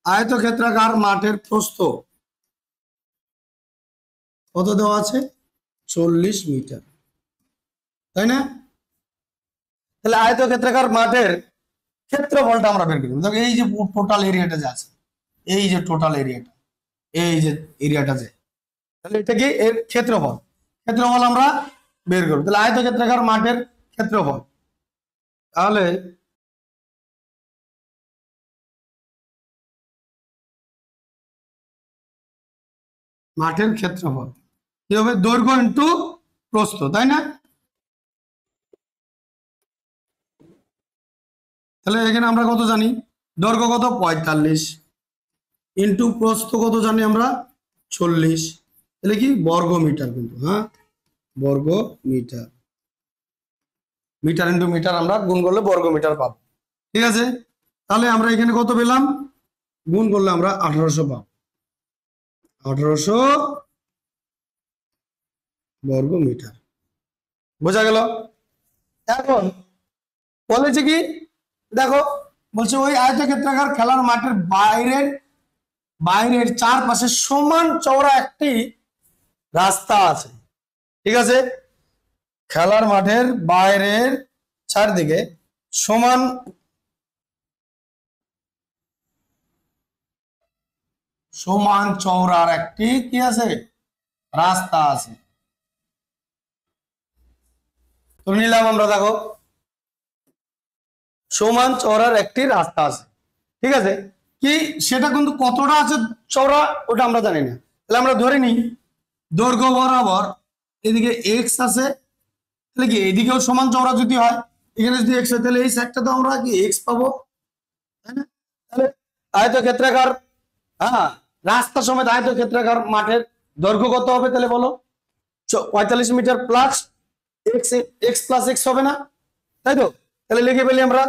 আয়তক্ষেত্রাকার মাঠের প্রস্থ কত দেওয়া আছে? 40 মিটার, তাই না? তাহলে আয়তক্ষেত্রাকার মাঠের ক্ষেত্রফলটা আমরা বের করি। দেখো এই যে টোটাল এরিয়াটা যে আছে, এই যে টোটাল এরিয়াটা, এই যে এরিয়াটা যে, তাহলে এটা কি এর ক্ষেত্রফল। ক্ষেত্রফল আমরা বের করব। তাহলে আয়তক্ষেত্রাকার মাঠের ক্ষেত্রফল, তাহলে মাঠের ক্ষেত্রফল কি হবে? দৈর্ঘ্য ইন্টু প্রস্থ, তাই না? তাহলে এখানে আমরা কত জানি? দৈর্ঘ্য কত? 45 ইন্টু প্রস্থ কত জানি আমরা? 40। তাহলে কি বর্গ মিটার, কিন্তু হ্যাঁ বর্গ মিটার। মিটার ইন্টু মিটার আমরা গুণ করলে বর্গ মিটার পাবো, ঠিক আছে? তাহলে আমরা এখানে কত পেলাম? গুণ করলে আমরা 1800 পাবো। 1800 বর্গ মিটার, বোঝা গেল? এখন বলেছে কি, দেখো বলছে ওই আয়তক্ষেত্রাকার খেলার মাঠের বাইরের চারপাশে সমান চওড়া একটি রাস্তা আছে, ঠিক আছে? খেলার মাঠের বাইরের চারদিকে সমান চওড়ার একটি কি আছে? রাস্তা আছে। তো নিলাম আমরা, দেখো সমান চওড়ার একটি রাস্তা আছে, ঠিক আছে? কি সেটা কিন্তু কতটা আছে চওড়া ওটা আমরা জানি না। তাহলে আমরা ধরে নিই দৈর্ঘ্য বরাবর এদিকে এক্স আছে, তাহলে কি এদিকেও সমান চওড়া যদি হয়, এখানে যদি এক্স হয় তাহলে এই সাইডটা তো আমরা কি এক্স পাবো, তাই না? তাহলে আয়তক্ষেত্রাকার, হ্যাঁ রাস্তা সমেত আয়তক্ষেত্রাকার মাঠের দৈর্ঘ্য কত হবে তাহলে বলো? 45 metre plus X, X plus X হবে না, তাই তো? তাহলে লিখে ফেলি আমরা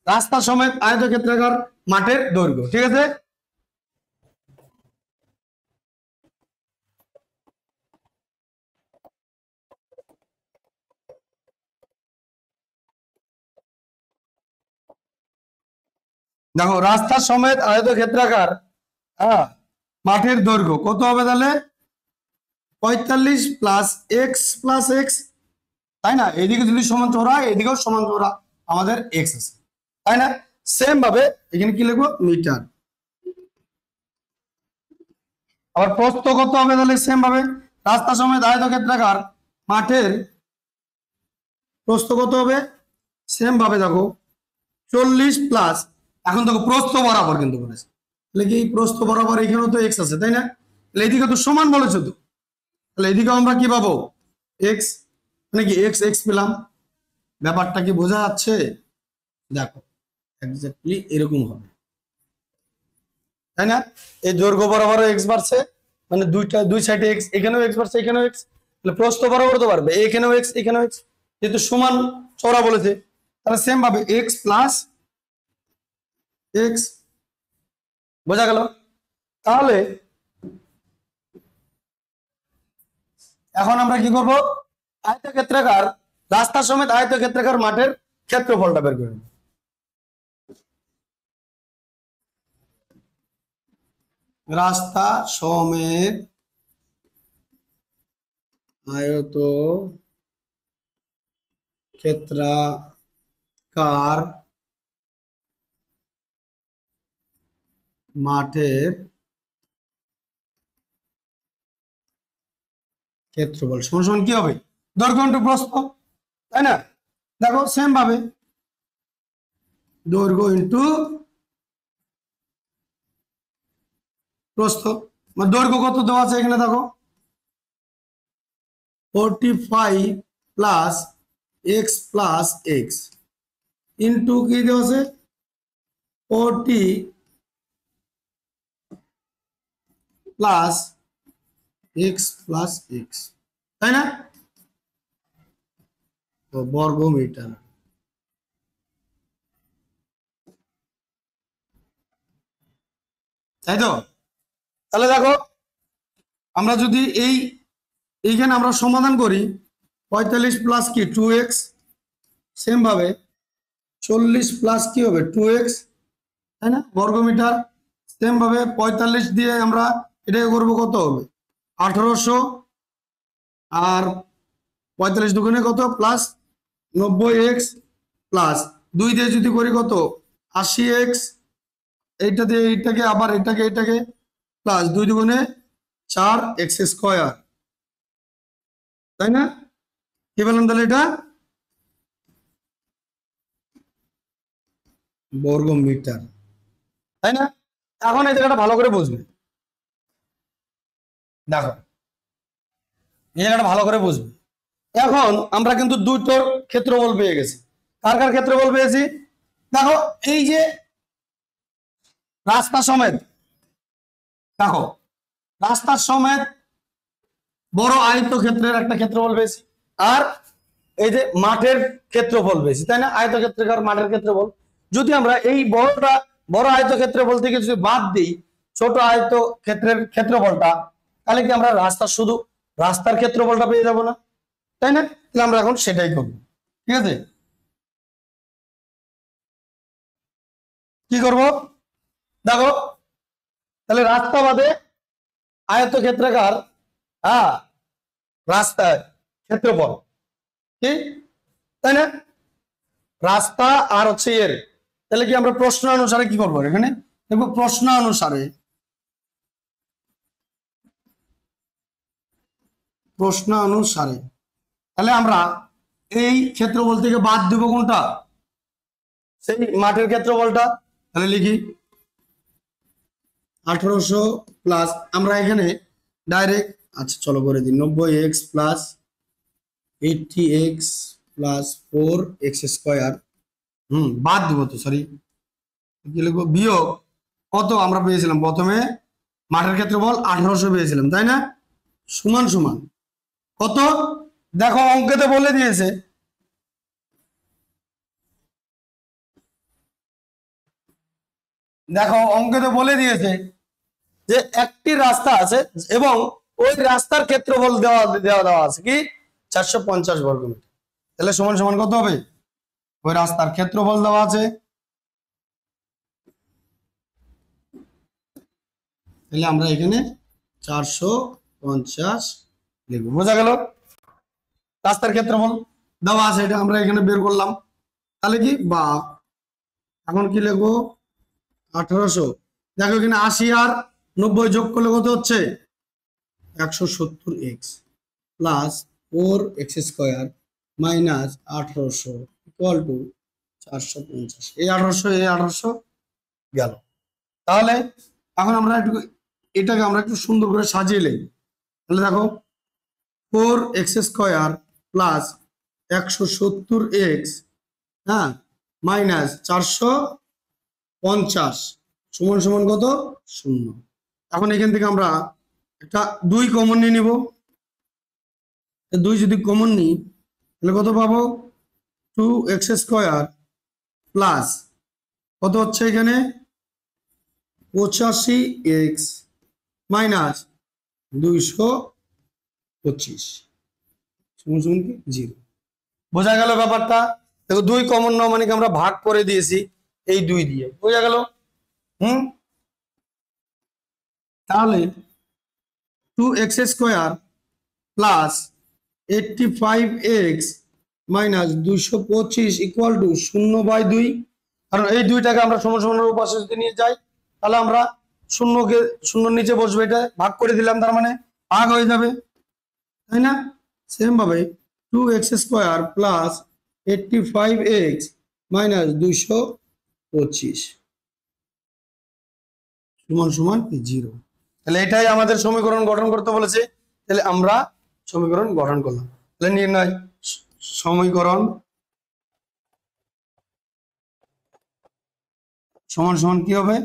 রাস্তা সমেত আয়তক্ষেত্রাকার মাঠের দৈর্ঘ্য, ঠিক আছে? দেখো রাস্তা সমেত আয়তক্ষেত্রাকার, হ্যাঁ মাঠের দৈর্ঘ্য কত হবে তাহলে? 45 প্লাস এক্স, তাই না? এদিকে যদি সমান চওড়া এদিকেও সমান চওড়া আমাদের এক্স আছে, তাই না? সেম ভাবে এখানে কি লিখবো? মিটার। আবার প্রস্থ কত হবে তাহলে? সেম ভাবে রাস্তা সমেত আয়তক্ষেত্রাকার মাঠের প্রস্থ কত হবে? সেম ভাবে দেখো 40 প্লাস, এখন দেখো প্রস্থ বরাবর কিন্তু বলেছে, তাহলে কি প্রস্থ বরাবর এখানেও তো এক্স আছে, তাই না? তাহলে এদিকে তো সমান বলেছে, তো তাহলে এদিকে আমরা কি পাবো? এক্স, মানে কি এক্স এক্স পেলাম। ব্যাপারটা কি বোঝা যাচ্ছে? দেখো এক্স্যাক্টলি এরকম হবে, তাই না? এই দৈর্ঘ্য বরাবর এক্স বাড়ছে, মানে দুই সাইডে এক্স, এখানেও এক্স বাড়ছে এখানেও এক্স, তাহলে প্রস্থ বরাবর তো বাড়বে, এখানেও এক্স এখানেও এক্স, যেহেতু সমান চওড়া বলেছে। তাহলে সেম ভাবে এক্স প্লাস এক্স, বোঝা গেল? তাহলে এখন আমরা কি করব? আয়তক্ষেত্রাকার রাস্তা সমেত আয়তক্ষেত্রাকার মাঠের ক্ষেত্রফলটা বের করে নেব। রাস্তা সমেত আয়ত ক্ষেত্রাকার মাঠের ক্ষেত্রফল সমান সমান কি হবে? দৈর্ঘ্য ইন্টু প্রস্থ, তাই না? দেখো সেম ভাবে দৈর্ঘ্য ইন্টু প্রস্থ, মানে দৈর্ঘ্য কত দেওয়া আছে এখানে দেখো? 45 plus x plus x into কি দেওয়া আছে? 40 প্লাস এক্স প্লাস এক্স, তাই না? তো বর্গ মিটার। তাই তো? তাহলে দেখো আমরা যদি এইখানে আমরা সমাধান করি, 45 প্লাস কি 2x, সেম ভাবে 40 প্লাস কি হবে 2x, তাই না? বর্গ মিটার সেম ভাবে 45 দিয়ে আমরা এটাকে করবো, কত হবে 1800, আর 45 দুগুণে কত প্লাস 90x, প্লাস 2 দিয়ে যদি করি কত 80x, এইটা দিয়ে এইটাকে আবার এটাকে প্লাস 2 দুগুণে 4x², তাই না? কি বললাম তাহলে, এটা বর্গ মিটার, তাই না? এখন এই জায়গাটা ভালো করে বুঝবে, দেখো এই জায়গাটা ভালো করে বুঝবে। এখন আমরা কিন্তু দুটোর ক্ষেত্রফল পেয়ে গেছি। কার কার ক্ষেত্রফল পেয়েছি? দেখো এই যে রাস্তা সমেত, দেখো রাস্তার সমেত বড় আয়তক্ষেত্রের একটা ক্ষেত্রফল পেয়েছি, আর এই যে মাঠের ক্ষেত্রফল পেয়েছি, তাই না? আয়তক্ষেত্রের আর মাঠের ক্ষেত্রফল। যদি আমরা এই বড় আয়তক্ষেত্রফল থেকে যদি বাদ দিই ছোট আয়তক্ষেত্রের ক্ষেত্রফলটা, তাহলে কি আমরা শুধু রাস্তার ক্ষেত্রফলটা পেয়ে যাব না, তাই না? তাহলে আমরা এখন সেটাই করব। ঠিক আছে, কি করব দেখো, তাহলে রাস্তা বাদে আয়তক্ষেত্রাকার, হ্যাঁ রাস্তার ক্ষেত্রফল, কি তাই না? রাস্তা আর হচ্ছে এর, তাহলে কি আমরা প্রশ্ন অনুসারে কি করবো এখানে দেখো, প্রশ্ন অনুসারে তাহলে আমরা এই ক্ষেত্রফল থেকে বাদ দিব কোনটা, সেই মাঠের ক্ষেত্রফলটা। তাহলে লিখি 1800 প্লাস, আমরা এখানে ডাইরেক্ট, আচ্ছা চলো করে দিই, 90x plus 80x plus 4x², বাদ দিব তো, সরি কি লিখবো, বিয়োগ কত আমরা পেয়েছিলাম প্রথমে মাঠের ক্ষেত্রফল 1800 পেয়েছিলাম, তাই না? সমান সমান কত, দেখো অঙ্কেতে বলে দিয়েছে, দেখো অঙ্কেতে বলে দিয়েছে যে একটি রাস্তা আছে এবং ওই রাস্তার ক্ষেত্রফল দেওয়া আছে কি 450 বর্গমিটার। তাহলে সমান সমান কত হবে, ওই রাস্তার ক্ষেত্রফল দেওয়া আছে, তাহলে আমরা এখানে 450 লিখবো। বোঝা গেল? রাস্তার ক্ষেত্রফল দেওয়া আছে, এটা আমরা এখানে বের করলাম। তাহলে কি বা এখন কি লিখবো 1800, দেখো এখানে 80 আর 90 যোগ করলে কত হচ্ছে 170x plus 4x² minus 1800 equal to 450। এই 1800 গেল। তাহলে এখন আমরা এটাকে আমরা একটু সুন্দর করে সাজিয়ে লিখি। তাহলে দেখো 4x² প্লাস 170x, হ্যাঁ, মাইনাস 450 সমান সমান কত 0। এখন এখান থেকে আমরা একটা 2 কমন নিয়ে নিব। 2 যদি কমন নিই তাহলে কত পাবো 2x² প্লাস কত হচ্ছে এখানে 85x মাইনাস 225 সমান সমান কি 0। বোঝা গেল ব্যাপারটা? দেখো 2 কমন নাও মানে কি আমরা ভাগ করে দিয়েছি এই 2 দিয়ে, বোঝা গেল? তাহলে 2x² plus 85x minus 225 equal to 0/2। কারণ এই 2টাকে আমরা সমান সমানের পাশে যদি নিয়ে যাই তাহলে আমরা শূন্যকে শূন্যর নিচে বসবে, এটা ভাগ করে দিলাম, তার মানে ভাগ হয়ে যাবে, তাই না? সেম ভাবে 2x² প্লাস 85x মাইনাস 225 সমান সমান 0। তাহলে এটাই আমাদের সমীকরণ গঠন করতে বলেছে। তাহলে আমরা সমীকরণ গঠন করলাম। তাহলে নির্ণয় সমীকরণ সমান সমান কি হবে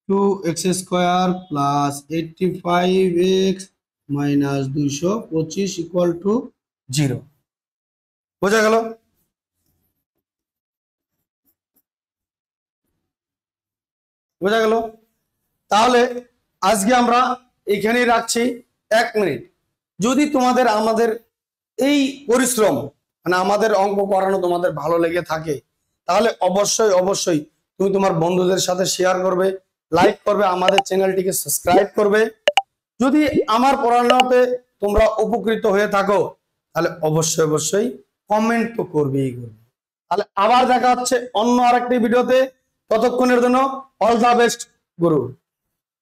2x² plus 85x minus 225 equal to 0। বোঝা গেল? বোঝা গেল? তাহলে আজকে আমরা এখানেই রাখছি। 1 মিনিট। যদি তোমাদের আমাদের এই পরিশ্রম মানে আমাদের অঙ্ক করানো তোমাদের ভালো লেগে থাকে তাহলে অবশ্যই অবশ্যই তুমি তোমার বন্ধুদের সাথে শেয়ার করবে লাইক করবে, আমাদের চ্যানেলটিকে সাবস্ক্রাইব করবে। যদি আমার পড়ানোতে তোমরা উপকৃত হয়ে থাকো তাহলে অবশ্যই অবশ্যই কমেন্ট তো করবেই করবে। তাহলে আবার দেখা হচ্ছে অন্য আরেকটি ভিডিওতে। ততক্ষণের জন্য অল দা বেস্ট গুরু।